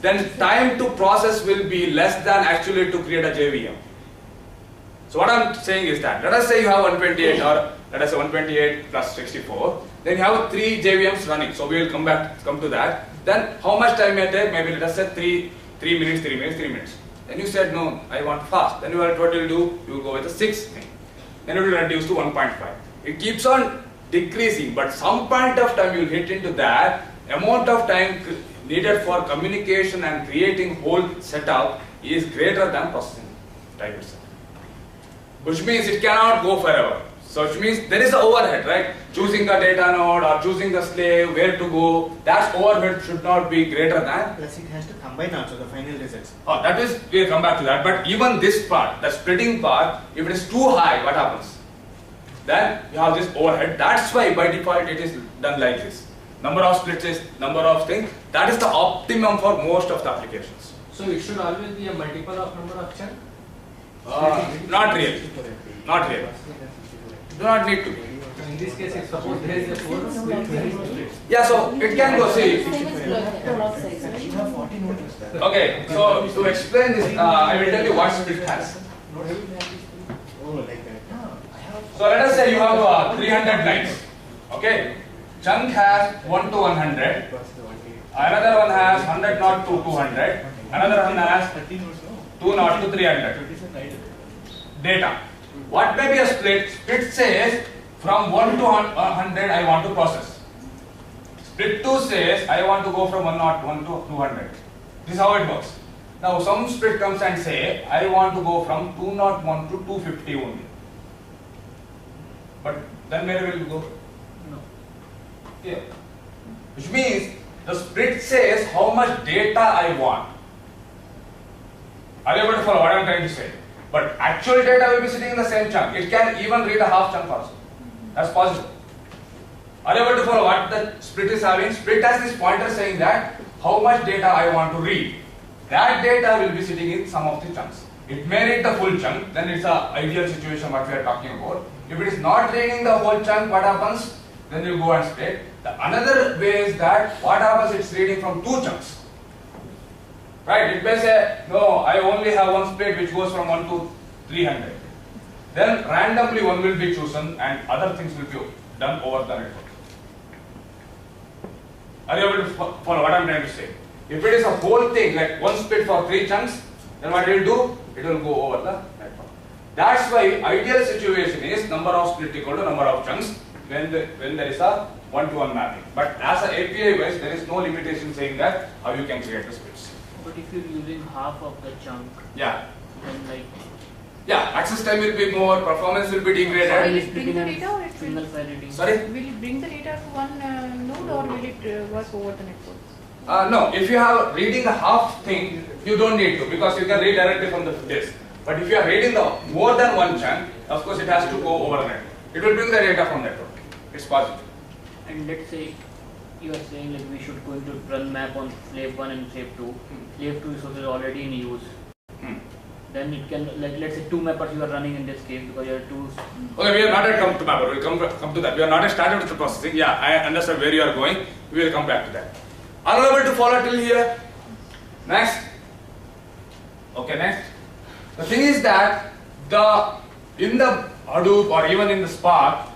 then time to process will be less than actually to create a JVM. So what I'm saying is that, let us say you have 128 or let us say 128 plus 64, then you have 3 JVMs running. So we will come to that. Then how much time may take? Maybe let us say 3 minutes, 3 minutes, 3 minutes. Then you said no, I want fast. Then what you will do? You will go with the 6 thing. Then it will reduce to 1.5. It keeps on decreasing, but some point of time you will hit into that amount of time needed for communication and creating whole setup is greater than processing time itself. Which means it cannot go forever. So which means there is an overhead, right? Choosing the data node or choosing the slave, where to go, that overhead should not be greater than. Plus it has to combine also the final results. Oh, that is, we'll come back to that. But even this part, the splitting part, if it is too high, what happens? Then you have this overhead. That's why by default it is done like this. Number of splits is number of things. That is the optimum for most of the applications. So it should always be a multiple of number of chunks? Not really. Not really. Do not need to be. So in this case, if suppose there is a 4 split. Yeah, so it can go, see. Okay, so to explain this, I will tell you what split has. So let us say you have 300 lines. Okay, chunk has 1 to 100. Another one has 100 not to 200. Another one has 2 not to 300. Data. What may be a split? Split says from 1 to 100 I want to process. Split 2 says I want to go from 101 to 200. This is how it works. Now some split comes and say I want to go from 201 to 250 only. But then where will you go? No. Yeah. Which means the split says how much data I want. Are you able to follow what I am trying to say? But actual data will be sitting in the same chunk. It can even read a half chunk also. That's possible. Are you able to follow what the split is having? Split has this pointer saying that how much data I want to read. That data will be sitting in some of the chunks. It may read the full chunk, then it's an ideal situation what we are talking about. If it is not reading the whole chunk, what happens? Then you go and split. The another way is that what happens? It's reading from 2 chunks. Right? It may say, no, I only have one split which goes from 1 to 300. Then randomly one will be chosen and other things will be done over the network. Are you able to follow what I am trying to say? If it is a whole thing, like one split for 3 chunks, then what it will do? It will go over the network. That's why ideal situation is number of split equal to number of chunks when there is a one-to-one mapping. But as an API wise, there is no limitation saying that how you can create the splits. But if you're using half of the chunk, yeah, then like access time will be more, performance will be Will degraded. it bring the data or it single file reading? Sorry? will it bring the data to one node or will it work over the network? No, if you have reading the half thing, you don't need to because you can read directly from the disk. But if you are reading the more than one chunk, of course it has to go over network. It will bring the data from network. It's possible. And let's say you are saying like we should going to run map on slave 1 and slave 2. Slave 2 is also already in use. Then it can, like let's say 2 mappers you are running in this case because you have 2. Okay, we are not at come to mapper. We'll come to that. We are not at started with the processing. Yeah, I understand where you are going. We will come back to that. Are you able to follow till here? Next. Okay, next. The thing is that in the Hadoop or even in the Spark,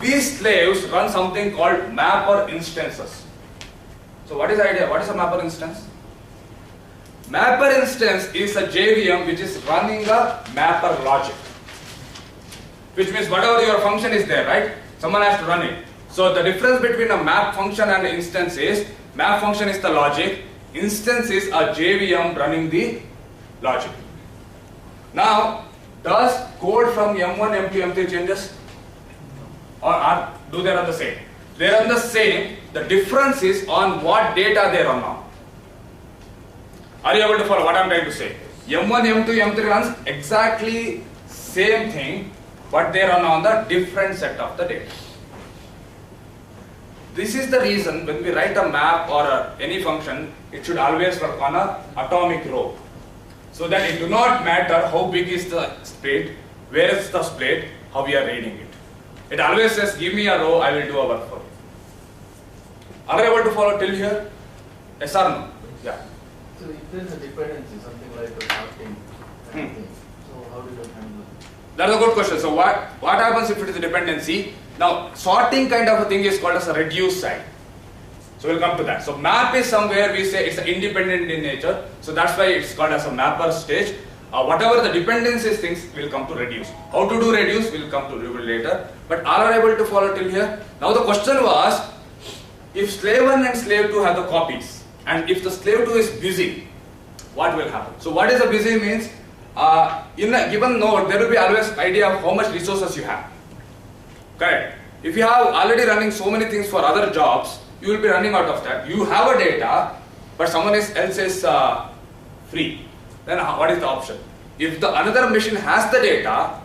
these slaves run something called mapper instances. So what is the idea? What is a mapper instance? Mapper instance is a JVM which is running a mapper logic. Which means whatever your function is there, right? Someone has to run it. So the difference between a map function and an instance is, map function is the logic, Instance is a JVM running the logic. Now, does code from M1, M2, M3 changes? Or do they run the same? They run the same. The difference is on what data they run on. Are you able to follow what I am trying to say? M1, M2, M3 runs exactly same thing, but they run on the different set of the data. This is the reason when we write a map or any function, it should always work on an atomic row. So that it do not matter how big is the split, where is the split, how we are reading it. It always says, give me a row, I will do a work for you. Are you able to follow till here? Yes or no? Yeah. So if there is a dependency, something like a sorting kind of thing, so how do you handle it? That's a good question. So what happens if it is a dependency? Now sorting kind of a thing is called as a reduce side. So we'll come to that. So map is somewhere we say it's independent in nature. So that's why it's called as a mapper stage. Whatever the dependencies things will come to reduce. How to do reduce we'll come to little later. But are you able to follow till here? Now the question was, if slave 1 and slave 2 have the copies, and if the slave 2 is busy, what will happen? So what is a busy means? In a given node, there will be always idea of how much resources you have. Correct? If you have already running so many things for other jobs, you will be running out of that. You have a data, but someone else is free. Then what is the option? If the another machine has the data,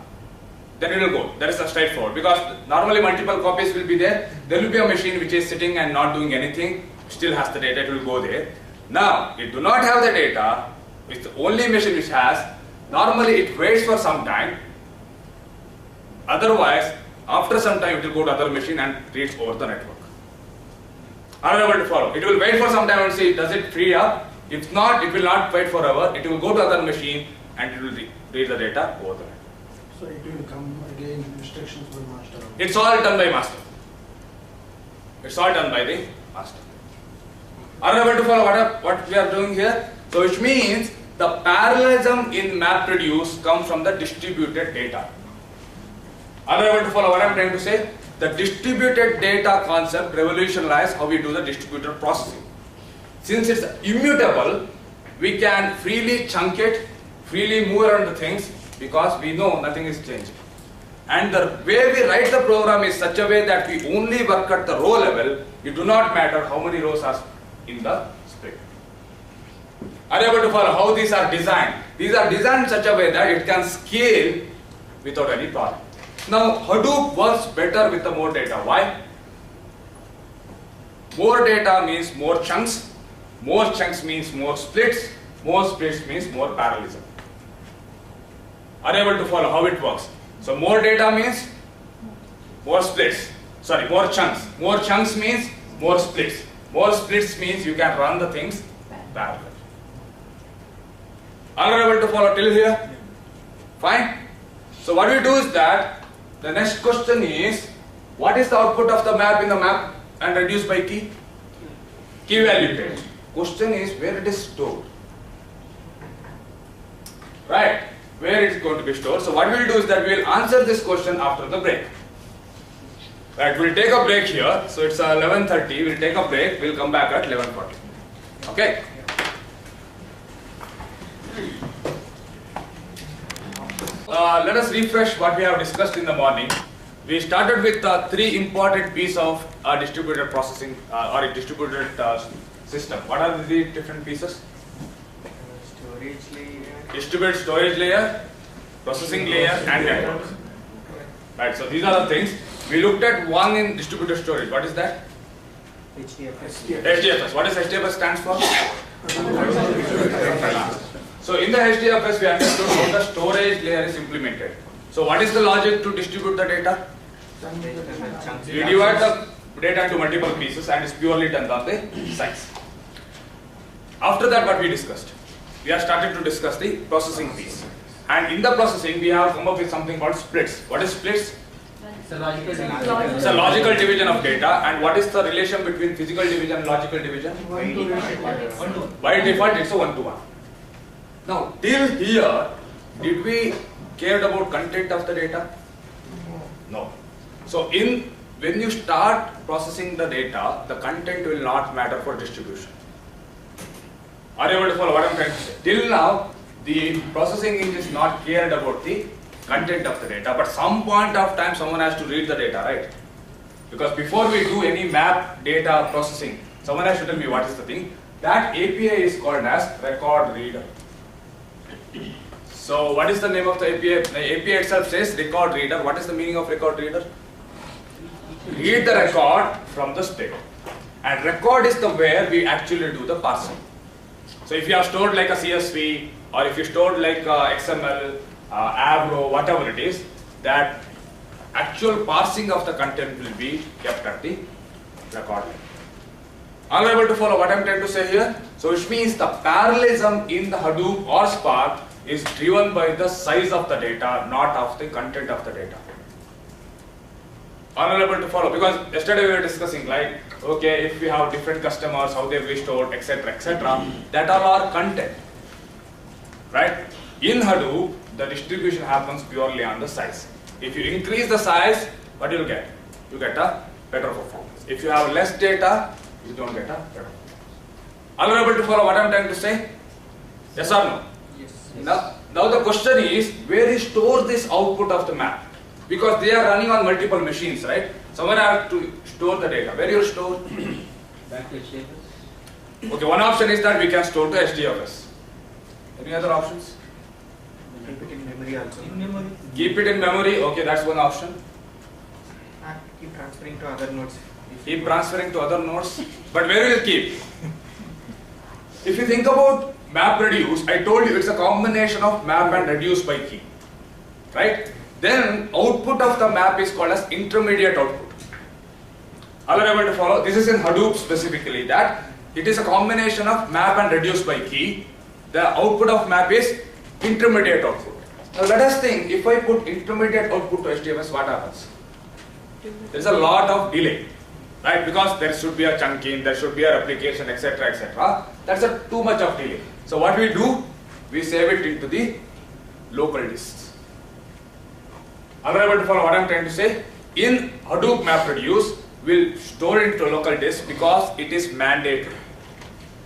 then it will go. That is straightforward. Because normally multiple copies will be there. There will be a machine which is sitting and not doing anything, still has the data, it will go there. Now, it do not have the data, it's the only machine which has, normally it waits for some time. Otherwise, after some time it will go to other machine and reads over the network. Are you able to follow? It will wait for some time and see does it free up. If not, it will not wait forever. It will go to other machine and it will read the data over the network. So it will come again instructions for master. It's all done by master. It's all done by the master. Are you able to follow what we are doing here? So which means the parallelism in MapReduce comes from the distributed data. Are you able to follow what I am trying to say? The distributed data concept revolutionized how we do the distributed processing. Since it's immutable, we can freely chunk it, freely move around the things because we know nothing is changing. And the way we write the program is such a way that we only work at the row level. It do not matter how many rows are in the split. Are you able to follow how these are designed? These are designed in such a way that it can scale without any problem. Now Hadoop works better with the more data. Why? More data means more chunks. More chunks means more splits. More splits means more parallelism. Are you able to follow how it works? So more data means more splits. Sorry, more chunks. More chunks means more splits. More splits means you can run the things parallel. Are you able to follow till here? Fine. So what we do is that the next question is, what is the output of the map in the map and reduced by key? Key value page. Question is where it is stored. Right? Where it is going to be stored. So what we will do is that we will answer this question after the break. Right, we will take a break here. So it's 11:30. We will take a break. We will come back at 11:40. Okay? Let us refresh what we have discussed in the morning. We started with three important pieces of distributed processing or a distributed system. What are the three different pieces? Storage layer. Distributed storage layer, processing layer, and network. Right. So these are the things. We looked at one in distributed storage. What is that? HDFS. HDFS. What does HDFS stands for? So in the HDFS, we understood how the storage layer is implemented. So what is the logic to distribute the data? You divide the data into multiple pieces and it's purely done on the size. After that, what we discussed? We have started to discuss the processing piece. And in the processing, we have come up with something called splits. What is splits? It's a logical It's a logical division of data. And what is the relation between physical division and logical division? By default, it's a 1-to-1. Now, till here, did we care about content of the data? No. So, when you start processing the data, the content will not matter for distribution. Are you able to follow what I'm trying to say? Till now, the processing engine is not cared about the content of the data, but some point of time someone has to read the data, right? Because before we do any map data processing, someone has to tell me what is the thing. That API is called as record reader. So what is the name of the API? The API itself says record reader. What is the meaning of record reader? Read the record from the state. And record is the where we actually do the parsing. So if you have stored like a CSV, or if you stored like XML, Avro, whatever it is, that actual parsing of the content will be kept at the record. Are you able to follow what I am trying to say here? So which means the parallelism in the Hadoop or Spark is driven by the size of the data, not of the content of the data. Are you able to follow? Because yesterday we were discussing like, okay, if we have different customers, how they've restored, etc., that all are content, right? In Hadoop, the distribution happens purely on the size. If you increase the size, what you will get? You get a better performance. If you have less data, you don't get a better performance. Are you able to follow what I am trying to say? Yes or no? Yes. Now the question is, where you store this output of the map? Because they are running on multiple machines, right? Someone has to store the data. Where you store? Back to HDFS. Okay, one option is that we can store to HDFS. Any other options? Keep it in memory also. In memory. Keep it in memory. Okay, that's one option. And keep transferring to other nodes. Keep transferring to other nodes. But where will you keep? If you think about map reduce, I told you it's a combination of map and reduce by key, right? Then output of the map is called as intermediate output. Are you able to follow? This is in Hadoop specifically, that it is a combination of map and reduce by key. The output of map is intermediate output. Now let us think, if I put intermediate output to HDFS, what happens? There is a lot of delay, right? Because there should be a chunking, there should be a replication, etc., etc. That's too much of delay. So what we do? We save it into the local disks. Are you able to follow what I am trying to say? In Hadoop MapReduce, we'll store it into local disk because it is mandatory.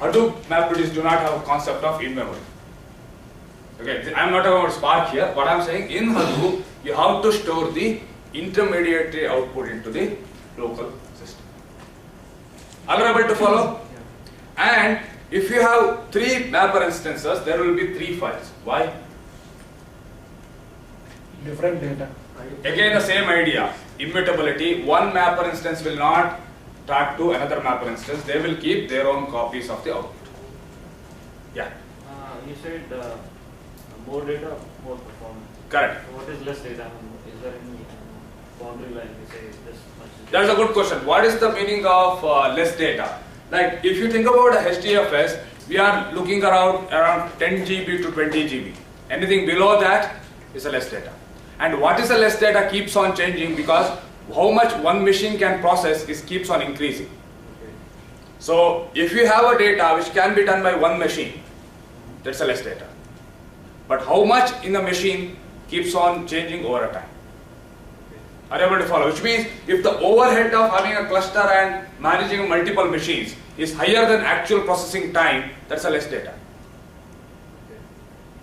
Hadoop MapReduce do not have a concept of in-memory. Okay, I am not talking about Spark here. What I am saying, in Hadoop, you have to store the intermediate output into the local system. Are you able to follow? And if you have 3 mapper instances, there will be 3 files. Why? Different data. Again, the same idea. Immutability. One mapper instance will not talk to another mapper instance. They will keep their own copies of the output. Yeah. You said more data, more performance. Correct. So what is less data? Is there any boundary line? You say this much? That's a good question. What is the meaning of less data? Like if you think about a HDFS, we are looking around 10 GB to 20 GB. Anything below that is a less data. And what is a less data keeps on changing because how much one machine can process keeps on increasing. So if you have a data which can be done by one machine, that's a less data. But how much in the machine keeps on changing over a time. Are you able to follow? Which means if the overhead of having a cluster and managing multiple machines is higher than actual processing time, that's a less data.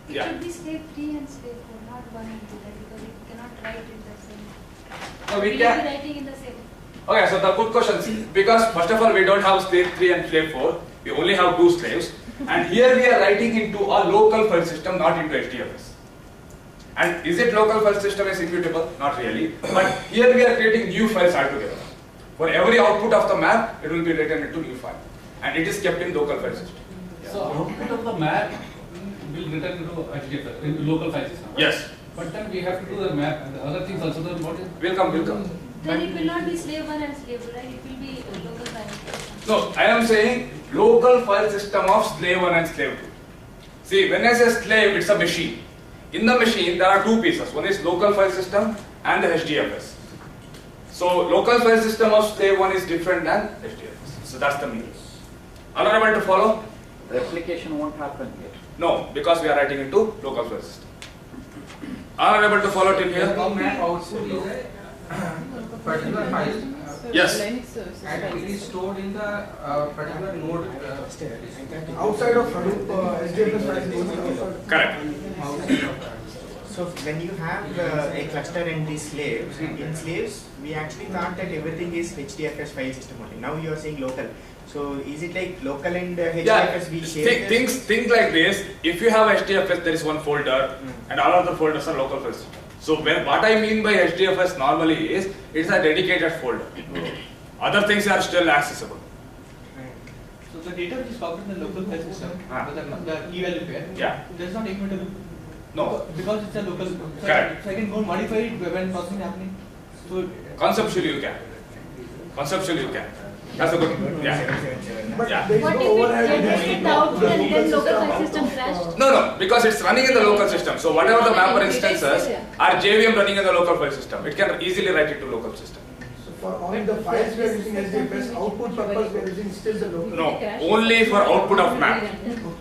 It Yeah. should be slave 3 and slave 4, not 1 and 2, right? Because you cannot write in the same. No, we Will can. you be writing in the same? Okay, so the good question, because first of all we don't have slave 3 and slave 4, we only have 2 slaves, and here we are writing into a local file system, not into HDFS. And is it local file system is immutable? Not really, but here we are creating new files altogether. For every output of the map, it will be written into new file, and it is kept in local file system. So output of the map will return into HDFS, into local file system. Yes. But then we have to do the map and the other things also. Then what is? Will come. Then it will not be slave 1 and slave 2, right? It will be local file system. No, I am saying local file system of slave 1 and slave 2. See, when I say slave, it's a machine. In the machine, there are 2 pieces. One is local file system and the HDFS. So, local file system of slave 1 is different than HDFS. So, that's the meaning. Are you able to follow? Replication won't happen here. No, because we are writing into local file system. Are you able to follow till here? The map output is a particular file. Yes. And it is stored in the particular node. Outside of Hadoop, HDFS file is outside. Correct. So when you have a cluster and these slaves, in slaves we actually thought that everything is HDFS file system only. Now you are saying local. So is it like local and HDFS we share? Think like this. If you have HDFS, there is one folder, and all other folders are local file system. So what I mean by HDFS normally is it's a dedicated folder. Other things are still accessible. So the data which is copied in the local file system, the key value pair, does not immutable. No. Because it's a local. So Correct. I can go modify it when processing happening. So Conceptually you can. Conceptually you can. That's a good. But Yeah. there is What no if it overhead generates the output and then local file system crashed? No, because it's running in the local system. So whatever the mapper instances are JVM running in the local file system, it can easily write it to local system. So for all the files we are using HDFS, output purpose we are using still the local. No, only for output of map.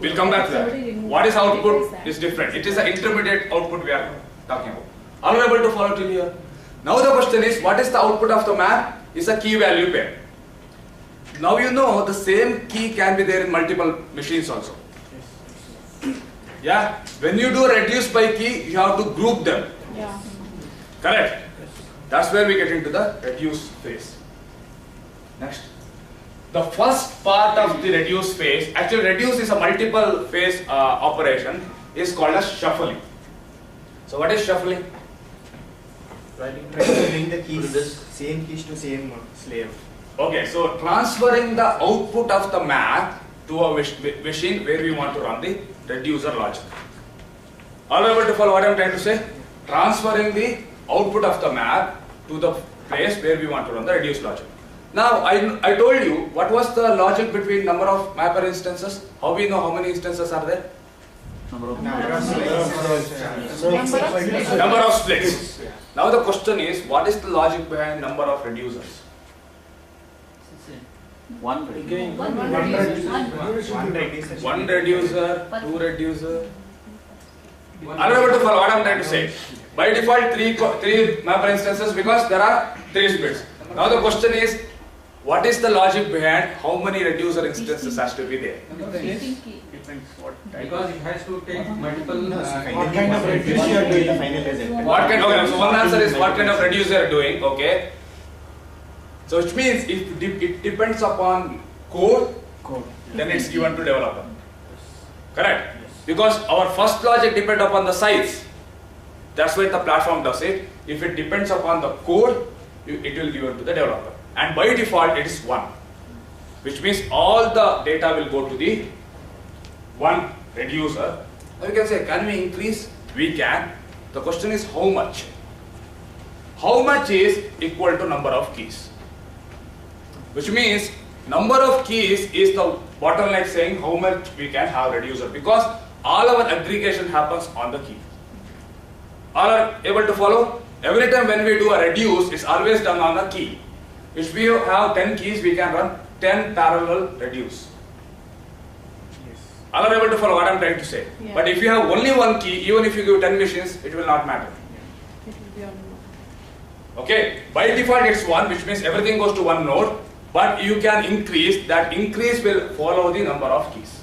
We'll come back to that. What is output is different. It is an intermediate output we are talking about. Are you able to follow till here? Now the question is, what is the output of the map? Is a key value pair. Now you know the same key can be there in multiple machines also. Yeah? When you do a reduce by key, you have to group them. Yeah. Correct? That's where we get into the reduce phase. Next. The first part of the reduce phase, actually reduce is a multiple phase operation, is called as shuffling. So what is shuffling? Transferring the keys, same keys to same slave. Okay, so transferring the output of the map to a machine where we want to run the reducer logic. Are you able to follow what I am trying to say? Transferring the output of the map to the place where we want to run the reduce logic. Now, I told you what was the logic between number of mapper instances. How we know how many instances are there? Number of Number of splits. Now the question is, what is the logic behind number of reducers? One reducer. One reducer, two reducer. Are you able to follow what I am trying to say? By default, three mapper instances because there are 3 splits. Now the question is, what is the logic behind how many reducer instances has to be there? Because it has to take multiple. What kind of reducer you are doing the final result? What kind? Okay, so one answer is what kind of reducer you are doing. Okay. So which means if it depends upon code, then it's given to developer. Correct? Because our first logic depends upon the size. That's why the platform does it. If it depends upon the code, it will give given to the developer. And by default, it is 1. Which means all the data will go to the one reducer. Now you can say, can we increase? We can. The question is how much? How much is equal to number of keys? Which means number of keys is the bottleneck saying how much we can have reducer, because all our aggregation happens on the key. All are able to follow? Every time when we do a reduce, it's always done on a key. If we have 10 keys, we can run 10 parallel reduce. All are able to follow what I am trying to say. Yeah. But if you have only one key, even if you give 10 machines, it will not matter. It will be on Okay, by default it's 1, which means everything goes to one node, but you can increase, that increase will follow the number of keys.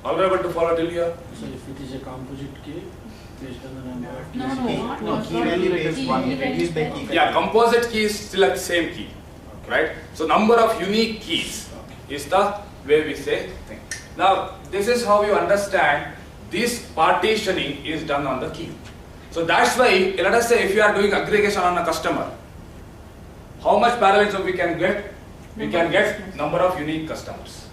All are able to follow till here? So if it is a composite key, based on the number of keys. No, key value is 1, reduced by key value. Yeah, composite key is still the same key, right? So number of unique keys is the way we say thing. Now, this is how you understand this partitioning is done on the key. So that's why, let us say if you are doing aggregation on a customer, how much parallelism we can get? We can get number of unique customers.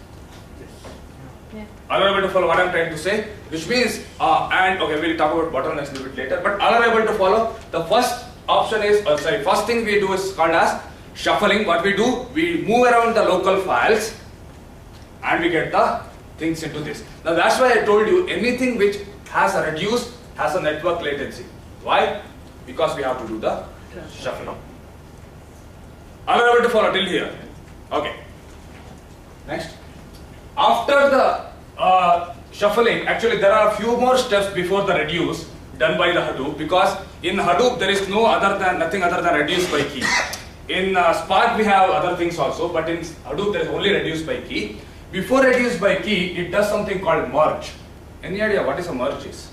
Are you able to follow what I am trying to say? Which means, and okay, we'll talk about bottlenecks a little bit later, but are you able to follow? The first option is, first thing we do is called as shuffling. What we do, we move around the local files and we get the things into this. Now that's why I told you, anything which has a reduce has a network latency. Why? Because we have to do the shuffling. Are you able to follow till here? Okay. Next. After the shuffling, actually there are a few more steps before the reduce done by the Hadoop, because In Hadoop, there is nothing other than reduce by key. In Spark, we have other things also, but in Hadoop, there is only reduce by key. Before reduce by key, it does something called merge. Any idea what is a merge is?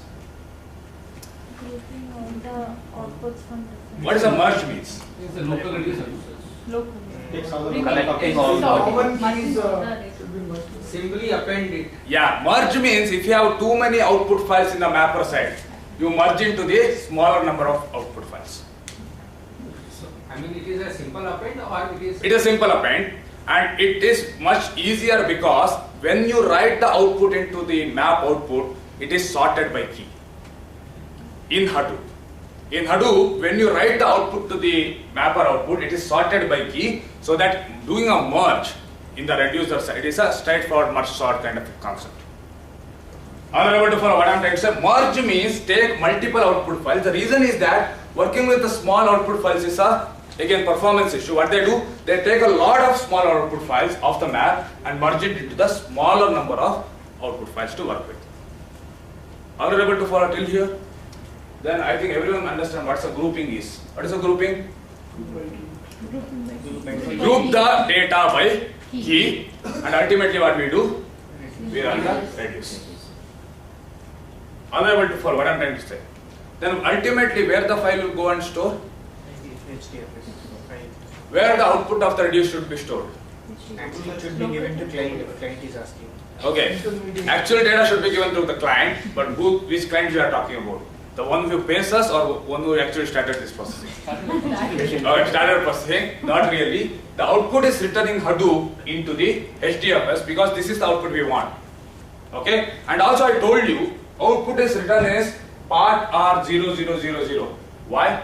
Grouping all the outputs from different. What is a merge means? It's a local reducer. Local. Collecting all the Common keys should be merged. Simply append it. Yeah, merge means if you have too many output files in the mapper side, you merge into the smaller number of output files. I mean, it is a simple append or it is? It is simple append, and it is much easier because when you write the output into the map output, it is sorted by key. In Hadoop. In Hadoop, when you write the output to the mapper output, it is sorted by key, so that doing a merge in the reducer side, it is a straightforward merge sort kind of concept. Are you able to follow what I am trying to say? Merge means take multiple output files. The reason is that working with the small output files is again performance issue. What they do, they take a lot of small output files off the map and merge it into the smaller number of output files to work with. Are you able to follow till here? Then I think everyone understands what a grouping is. What is a grouping? Group the data by key, and ultimately what we do? We run the reduce. Are you able to follow what I am trying to say? Then ultimately where the file will go and store? Where the output of the reduce should be stored? Actually, it should be given to client if client is asking. Okay. Actual data should be given to the client, but which client we are talking about? The one who pays us or one who actually started this processing? Started processing, not really. The output is written in Hadoop into the HDFS because this is the output we want. Okay? And also I told you, output is written as part R0000. Why?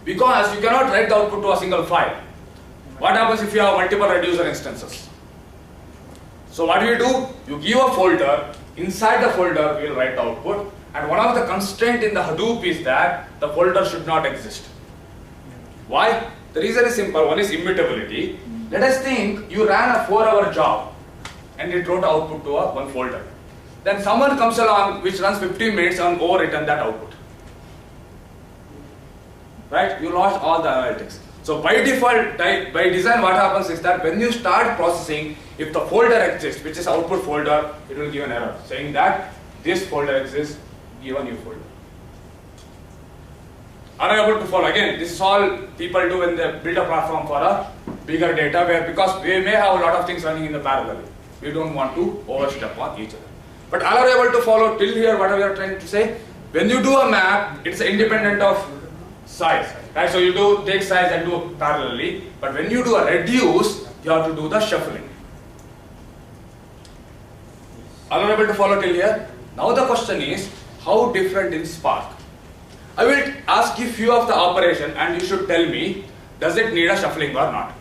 Because you cannot write the output to a single file. What happens if you have multiple reducer instances? So what do? You give a folder, inside the folder we will write the output, and one of the constraints in the Hadoop is that the folder should not exist. Why? The reason is simple. One is immutability. Let us think you ran a 4-hour job and it wrote output to one folder. Then someone comes along which runs 15 minutes and overwritten that output. Right? You lost all the analytics. So by default, by design, what happens is that when you start processing, if the folder exists, which is output folder, it will give an error saying that this folder exists, give a new folder. Are you able to follow? Again, this is all people do when they build a platform for a bigger data, where because we may have a lot of things running in the parallel. We don't want to overstep on each other. But are you able to follow till here what we are trying to say? When you do a map, it's independent of size. Right? So you do take size and do parallelly, but when you do a reduce, you have to do the shuffling. Are you able to follow till here? Now the question is, how different in Spark? I will ask you few of the operation and you should tell me, does it need a shuffling or not?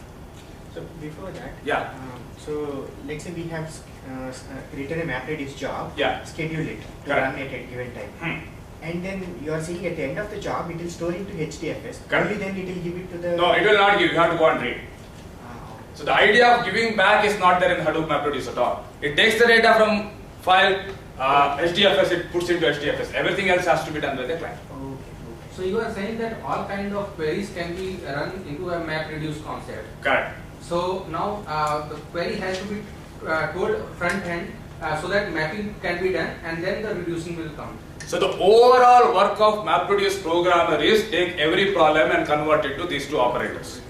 So before that, yeah. So let's say we have written a map reduce job, yeah. schedule it to run at a given time. And then you are saying at the end of the job, it will store into HDFS. Only then it will give it to the... No, it will not give. You have to go and read. So the idea of giving back is not there in Hadoop MapReduce at all. It takes the data from file HDFS, it puts into HDFS. Everything else has to be done by the client. So you are saying that all kind of queries can be run into a MapReduce concept. Correct. So now the query has to be told front end so that mapping can be done, and then the reducing will come. So the overall work of MapReduce programmer is take every problem and convert it to these two operators.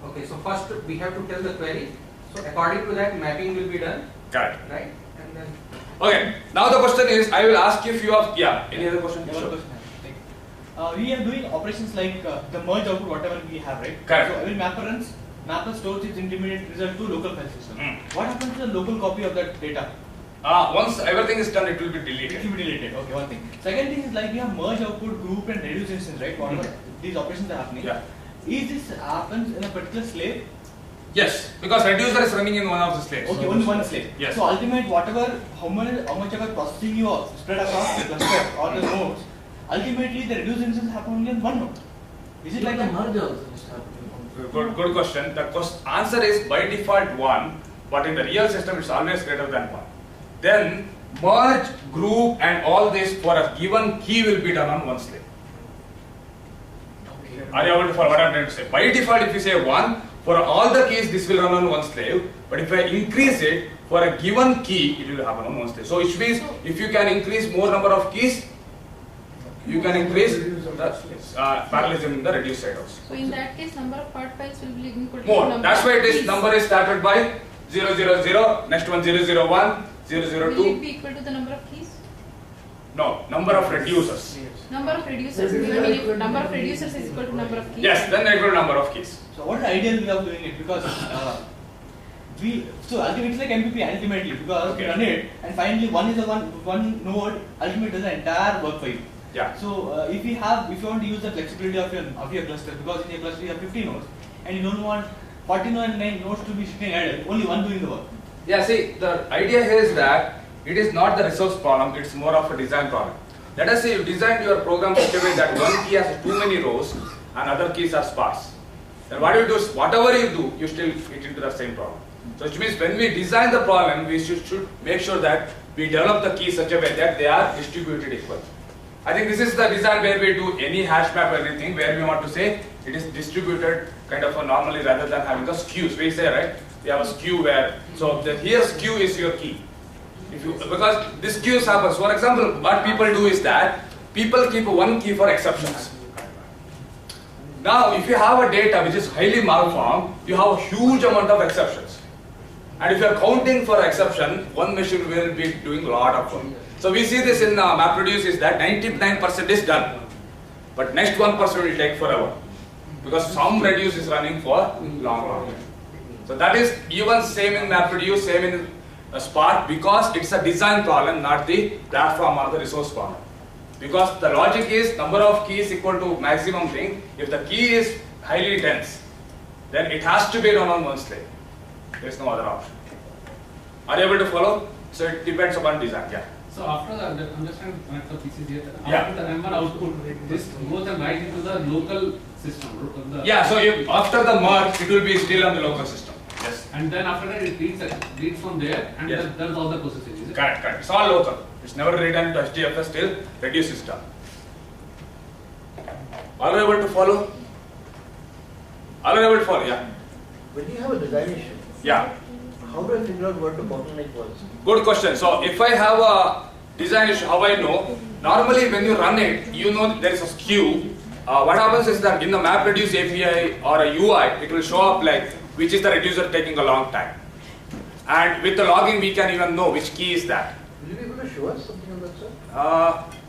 Okay, so first we have to tell the query. So according to that, mapping will be done. Correct. Right? And then. Okay. Now the question is, I will ask you few of any other question? Sure. We are doing operations like the merge output, whatever we have, right? Correct. So every mapper runs, mapper stores its intermediate result to local file system. What happens to the local copy of that data? Once everything is done, it will be deleted. It will be deleted. Okay, one thing. Second thing is like we have merge output, group, and reduce instance, right? Whatever these operations are happening. Yeah. Is this happens in a particular slave? Yes, because reducer is running in one of the slaves. Okay, only one slave. Yes. So ultimate, how much ever processing you are spread across the cluster or the nodes, ultimately the reduce instance happen only on one node. Is it like the merge also? Good question. The answer is by default 1, but in the real system it's always greater than 1. Then merge, group and all this for a given key will be done on one slave. Are you able to follow what I'm trying to say? By default, if you say 1, for all the keys, this will run on one slave. But if I increase it, for a given key, it will happen on one slave. So which means, if you can increase more number of keys, you can increase the parallelism in the reduced side also. So in that case, number of part files will be equal to More. number That's of why this keys. number is started by 000, next one 001, Will 002. it be equal to the number of keys? No, number of reducers. Number of reducers. I mean, if number of reducers is equal to number of keys. Yes, then equal to number of keys. So what is the ideal way of doing it? Because so ultimately it's like MPP ultimately, because Okay. you run it and finally one node ultimately does the entire work for you. Yeah. So if you want to use the flexibility of your cluster, because in your cluster you have 50 nodes and you don't want 49 nodes to be sitting idle, only one doing the work. Yeah, see, the idea here is that it is not the resource problem, it's more of a design problem. Let us say you designed your program such a way that one key has too many rows and other keys are sparse. Then what you do is, whatever you do, you still fit into the same problem. So which means when we design the problem, we should make sure that we develop the keys such a way that they are distributed equally. I think this is the design where we do any hash map or anything, where we want to say it is distributed kind of normally rather than having the skews. We say, right, we have a skew where, so here skew is your key. Because this skews happens. For example, what people do is that people keep one key for exceptions. Now, if you have a data which is highly malformed, you have a huge amount of exceptions. And if you are counting for exception, one machine will be doing a lot of work. So we see this in MapReduce is that 99% is done. But next 1% will take forever. Because some reduce is running for long. So that is even same in MapReduce, same in Spark, because it's a design problem, not the platform or the resource problem. Because the logic is number of keys equal to maximum thing. If the key is highly dense, then it has to be run on one slave. There is no other option. Are you able to follow? So it depends upon design. Yeah. So after the, I'm just trying to connect the pieces here. Yeah. After the M1 output, this goes and writes into the local system. Yeah, so if after the merge, it will be still on the local system. Yes. And then after that, it reads from there and Yes. then does all the processing. Is it? Correct, correct. It's all local. It's never written to HDFS till reduce system. Are you able to follow? Are you able to follow? Yeah. When you have a design issue, Yeah. how do I figure out what the bottleneck was? Good question. So if I have a design issue, how I know? Normally when you run it, you know there is a skew. What happens is that in the MapReduce API or a UI, it will show up like which is the reducer taking a long time. And with the logging, we can even know which key is that. Will you be able to show us something on that, sir?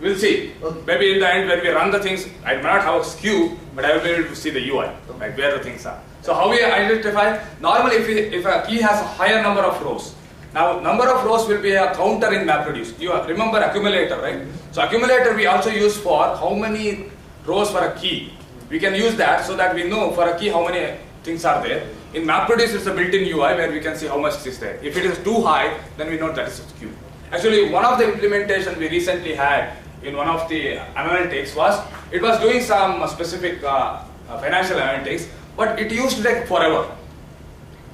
We'll see. Okay. Maybe in the end when we run the things, I may not have a skew, but I will be able to see the UI, like where the things are. So how we identify? Normally if a key has a higher number of rows, now number of rows will be a counter in MapReduce. You remember accumulator, right? So accumulator we also use for how many rows for a key. We can use that so that we know for a key how many things are there. In MapReduce it's a built-in UI where we can see how much is there. If it is too high, then we know that is a skew. Actually, one of the implementation we recently had in one of the analytics was, it was doing some specific financial analytics, but it used to take forever.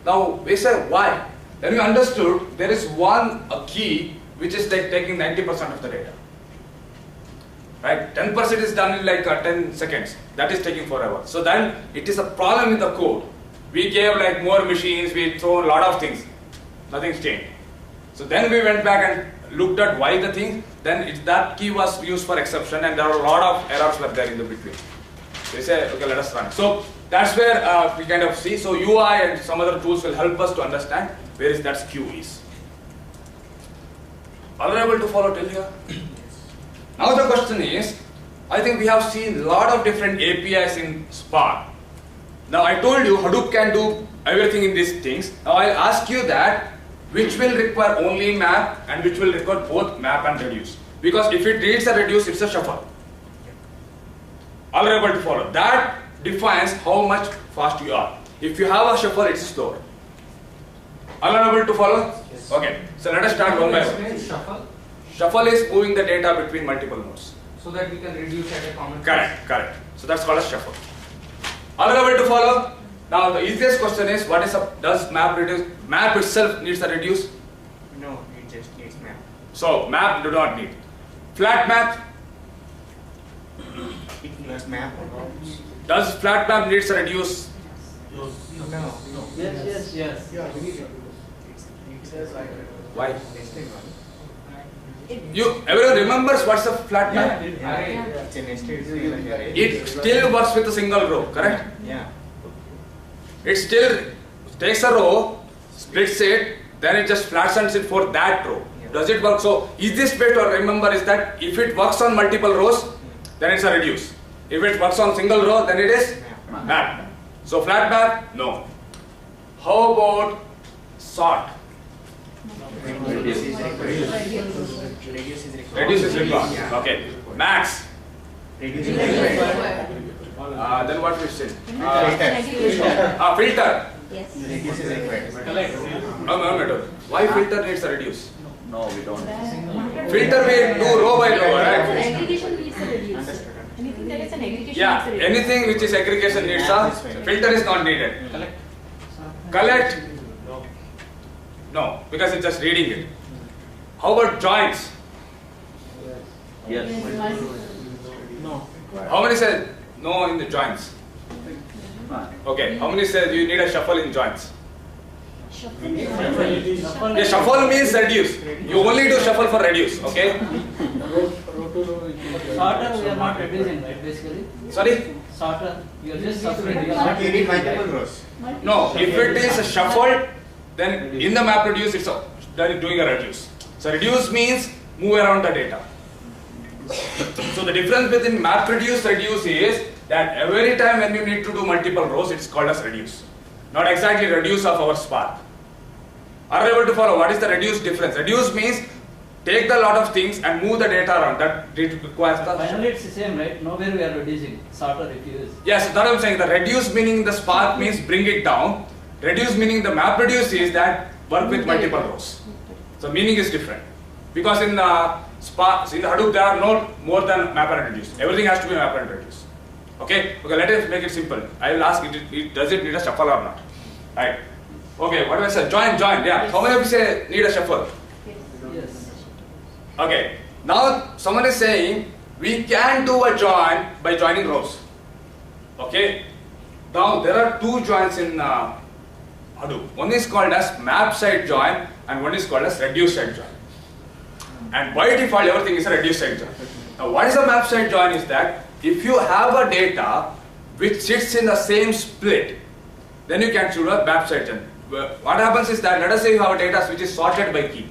Now we say why? Then we understood there is a key which is taking 90% of the data. Right? 10% is done in like 10 seconds. That is taking forever. So then it is a problem in the code. We gave like more machines, we throw a lot of things. Nothing's changed. So then we went back and looked at why the thing. Then that key was used for exception, and there are a lot of errors were there in the between. We say, okay, let us run. So that's where we kind of see. So UI and some other tools will help us to understand where is that skew is. Are you able to follow till here? Now the question is, I think we have seen a lot of different APIs in Spark. Now I told you Hadoop can do everything in these things. Now I'll ask you that which will require only map and which will require both map and reduce. Because if it reads a reduce, it's a shuffle. Are you able to follow? That defines how much fast you are. If you have a shuffle, it's slower. Are you able to follow? Yes. Okay. So let us start one by one. Shuffle, Shuffle is moving the data between multiple nodes. so that we can reduce at a common. Correct, correct. So that's called a shuffle. Are you able to follow? Now the easiest question is, what is does map reduce? Map itself needs a reduce? No, it just needs map. So map do not need. Flat map? It needs map. Does flat map needs a reduce? No. Yes. Why? Everyone remembers what's a flat map? It's a nested array. It still works with a single row, correct? Yeah. It still takes a row, splits it, then it just flattens it for that row. Does it work? So easiest way to remember is that if it works on multiple rows, then it's a reduce. If it works on single row, then it is map. So flat map, no. How about sort? Reduce is required. Reduce is required. Okay. Max. Reduce is required. Then what we say? Filter. Filter. Yes. Reduce is required. Why filter needs a reduce? No, we don't. Filter we do row by row, right? Aggregation needs a reduce. Anything that is an aggregation Yeah, needs a reduce. anything which is aggregation needs a filter is not needed. Collect? No, because it's just reading it. How about joins? Yes. No. How many say no in the joins? Okay, how many say you need a shuffle in joins? Yeah, shuffle means reduce. You only do shuffle for reduce, okay? Sorter, we are not reducing, right, basically? Sorry? Sorter, you are just suffering. But you need multiple rows. No, if it is a shuffled, then in the map reduce it's doing a reduce. So reduce means move around the data. So the difference between map reduce is that every time when you need to do multiple rows, it's called as reduce. Not exactly reduce of our Spark. Are you able to follow? What is the reduce difference? Reduce means take the lot of things and move the data around. That requires the... Finally it's the same, right? Nowhere we are reducing. Sorter if you use. Yes, that's what I'm saying. The reduce meaning the Spark means bring it down. Reduce meaning the map reduce is that work with multiple rows. So meaning is different. Because in the Spark, in the Hadoop there are no more than map and reduce. Everything has to be map and reduce. Okay, let us make it simple. I will ask, does it need a shuffle or not? Right. Okay, what do I say? Join, yeah. Yes. How many of you say need a shuffle? Yes. Okay, now someone is saying we can do a join by joining rows. Okay, now there are two joins in Hadoop. One is called as map side join and one is called as reduce side join. And by default everything is a reduce side join. Now what is a map side join is that if you have a data which sits in the same split, then you can choose a map side join. What happens is that let us say you have a data which is sorted by key.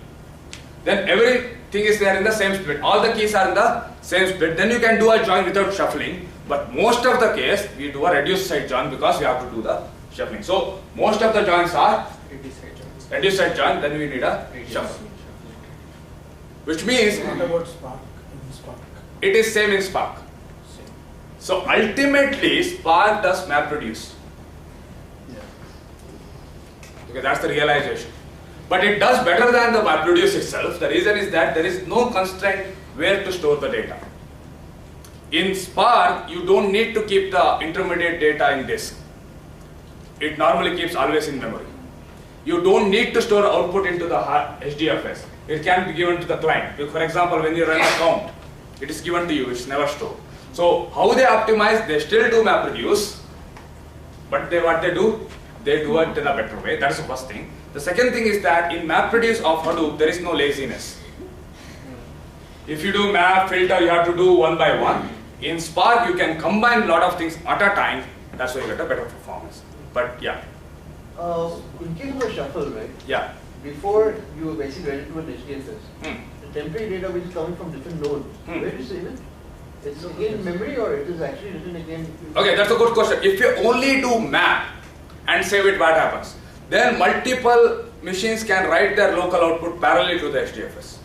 Then everything is there in the same split. All the keys are in the same split. Then you can do a join without shuffling. But most of the case we do a reduce side join because we have to do the shuffling. So most of the joins are reduce side join. Then we need a shuffle. Which means What about Spark? In Spark. it is same in Spark. So ultimately Spark does map reduce. Okay, that's the realization. But it does better than the map reduce itself. The reason is that there is no constraint where to store the data. In Spark, you don't need to keep the intermediate data in disk. It normally keeps always in memory. You don't need to store output into the HDFS. It can be given to the client. For example, when you run a count, it is given to you, it's never stored. So how they optimize, they still do map reduce, but what they do it in a better way. That's the first thing. The second thing is that in map reduce of Hadoop, there is no laziness. If you do map filter, you have to do one by one. In Spark, you can combine a lot of things at a time. That's why you get a better performance. But yeah. In case of a shuffle, right? Yeah. Before you basically went into an HDFS, the temporary data which is coming from different nodes, where do you save it? It's in memory or it is actually written again? Okay, that's a good question. If you only do map and save it, what happens? Then multiple machines can write their local output parallel to the HDFS.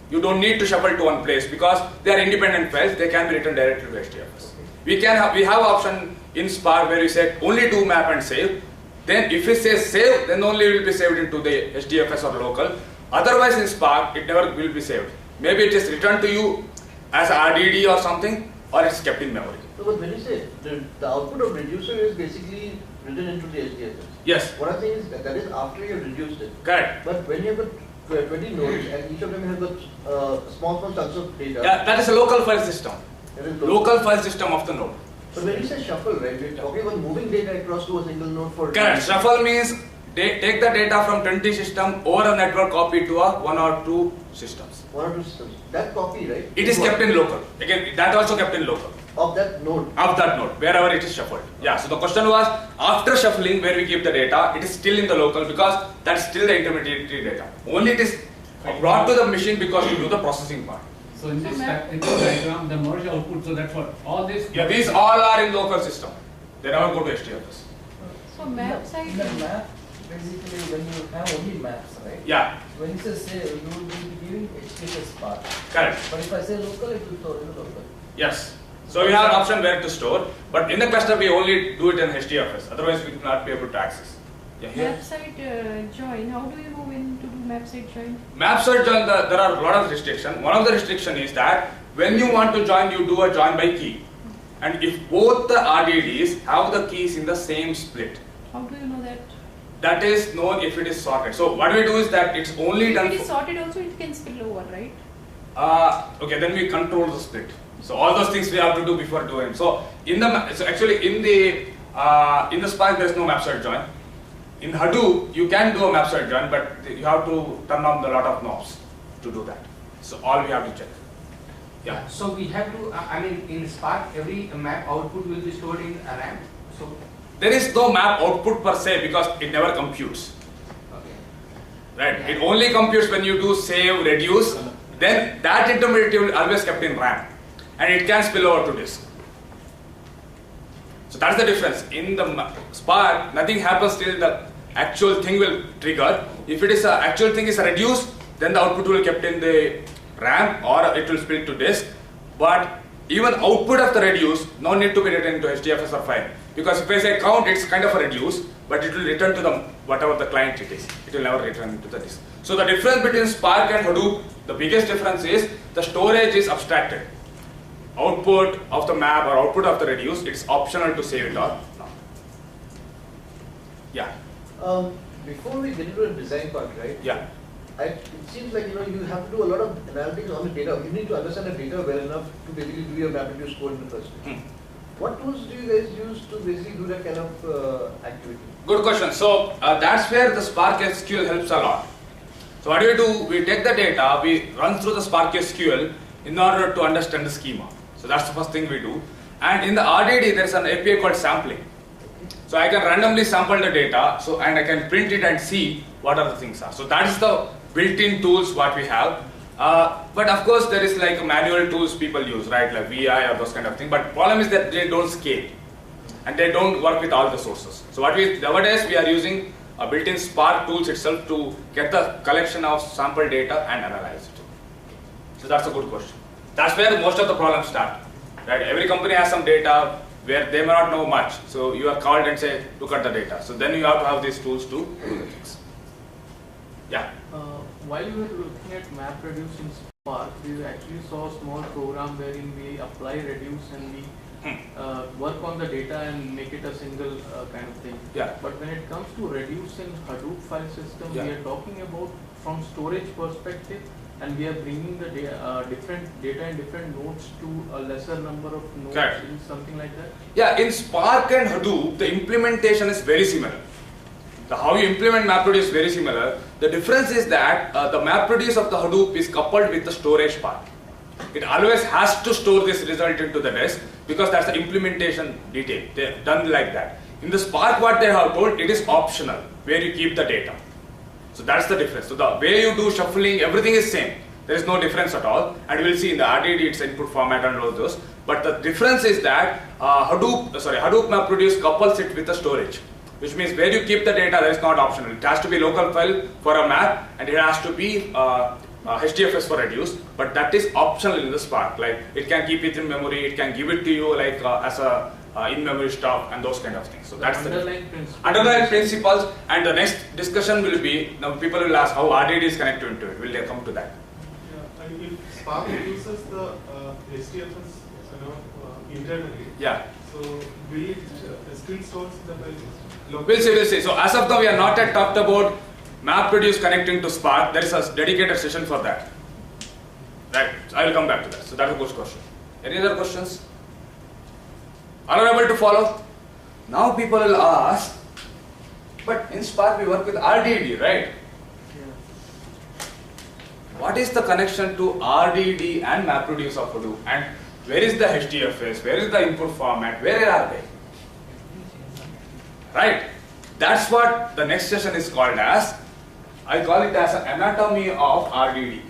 You don't need to shuffle to one place because they are independent files. They can be written directly to HDFS. We have option in Spark where we say only do map and save. Then if we say save, then only it will be saved into the HDFS or local. Otherwise in Spark, it never will be saved. Maybe it is returned to you as RDD or something, or it's kept in memory. So, but when you say the output of reducer is basically written into the HDFS. Yes. What I'm saying is that is after you have reduced it. Correct. But when you have got 20 nodes and each of them have got small chunks of data. Yeah, that is a local file system. That is local file system of the node. But when you say shuffle, right, we're talking about moving data across to a single node for... Correct. Shuffle means take the data from 20 systems over a network copy to a 1 or 2 systems. 1 or 2 systems. That copy, right? It is kept in local. Again, that also kept in local. Of that node? Of that node, wherever it is shuffled. Yeah, so the question was, after shuffling, where we keep the data, it is still in the local because that's still the intermediary data. Only it is brought to the machine because you do the processing part. So in this diagram, the merge output, so that's what all this. Yeah, these all are in local system. They never go to HDFS. So map side. In the map, basically when you have only maps, right? Yeah. When you say save, you will be giving HDFS part. Correct. But if I say local, it will store in the local. Yes. So we have an option where to store, but in the cluster we only do it in HDFS. Otherwise, we will not be able to access. Yeah, here. Map side join. How do you move in to do map side join? Map side join, there are a lot of restrictions. One of the restrictions is that when you want to join, you do a join by key. And if both the RDDs have the keys in the same split, How do you know that? that is known if it is sorted. So what we do is that it's only done If it is for, sorted also, it can spill over, right? okay, then we control the split. So all those things we have to do before doing. So in the so actually in the Spark there is no map side join. In Hadoop you can do a map side join, but you have to turn on a lot of knobs to do that. So all we have to check. Yeah. So we have to, I mean, in Spark, every map output will be stored in a RAM. So There is no map output per se because it never computes. okay. Right? It only computes when you do save, reduce. Then that intermediate will always kept in RAM, and it can spill over to disk. So that's the difference. In the Spark, nothing happens till the actual thing will trigger. If it is a actual thing is reduced, then the output will kept in the RAM or it will spill to disk. But even output of the reduce, no need to be written into HDFS or file. Because if I say count, it's kind of a reduce, but it will return to the whatever the client it is. It will never return to the disk. So the difference between Spark and Hadoop, the biggest difference is the storage is abstracted. Output of the map or output of the reduce, it's optional to save it or not. Yeah. Before we get into the design part, right? Yeah. It seems like you have to do a lot of analytics on the data. You need to understand the data well enough to basically do your MapReduce code in the first place. What tools do you guys use to basically do that kind of activity? Good question. So that's where the Spark SQL helps a lot. So what do? We take the data, we run through the Spark SQL in order to understand the schema. So that's the first thing we do. And in the RDD, there's an API called sampling. So I can randomly sample the data, and I can print it and see what other things are. So that is the built-in tools what we have. But of course, there is like manual tools people use, right? Like VI or those kind of things. But problem is that they don't scale, and they don't work with all the sources. So nowadays we are using a built-in Spark tools itself to get the collection of sample data and analyze it. So that's a good question. That's where most of the problems start, right? Every company has some data where they may not know much. So you are called and say, look at the data. So then you have to have these tools to do the things. Yeah. While we were looking at MapReduce in Spark, we actually saw a small program wherein we apply reduce and we work on the data and make it a single kind of thing. Yeah. But when it comes to reduce in Hadoop file system, Yeah. we are talking about from storage perspective, and we are bringing the different data in different nodes to a lesser number of nodes, Correct. in something like that. Yeah, in Spark and Hadoop, the implementation is very similar. How you implement MapReduce is very similar. The difference is that the MapReduce of the Hadoop is coupled with the storage part. It always has to store this result into the disk because that's the implementation detail. They're done like that. In the Spark, what they have told, it is optional where you keep the data. So that's the difference. So the way you do shuffling, everything is same. There is no difference at all. And we'll see in the RDD its input format and all those. But the difference is that Hadoop MapReduce couples it with the storage, which means where you keep the data, that is not optional. It has to be local file for a map, and it has to be HDFS for reduce, but that is optional in the Spark. Like it can keep it in memory, it can give it to you like as a in-memory stuff and those kind of things. So that's Underlying the principles. underlying principles. And the next discussion will be, now people will ask how RDD is connected to it. Will they come to that? Yeah, and if Spark uses the HDFS, internally. Yeah. So will it still stores the file system? We'll see. So as of now, we are not yet talked about MapReduce connecting to Spark. There is a dedicated session for that. Right. So I will come back to that. So that's a good question. Any other questions? Unable to follow? Now people will ask, but in Spark we work with RDD, right? What is the connection to RDD and MapReduce of Hadoop? And where is the HDFS? Where is the input format? Where are they? Right? That's what the next session is called as. I call it as an anatomy of RDD.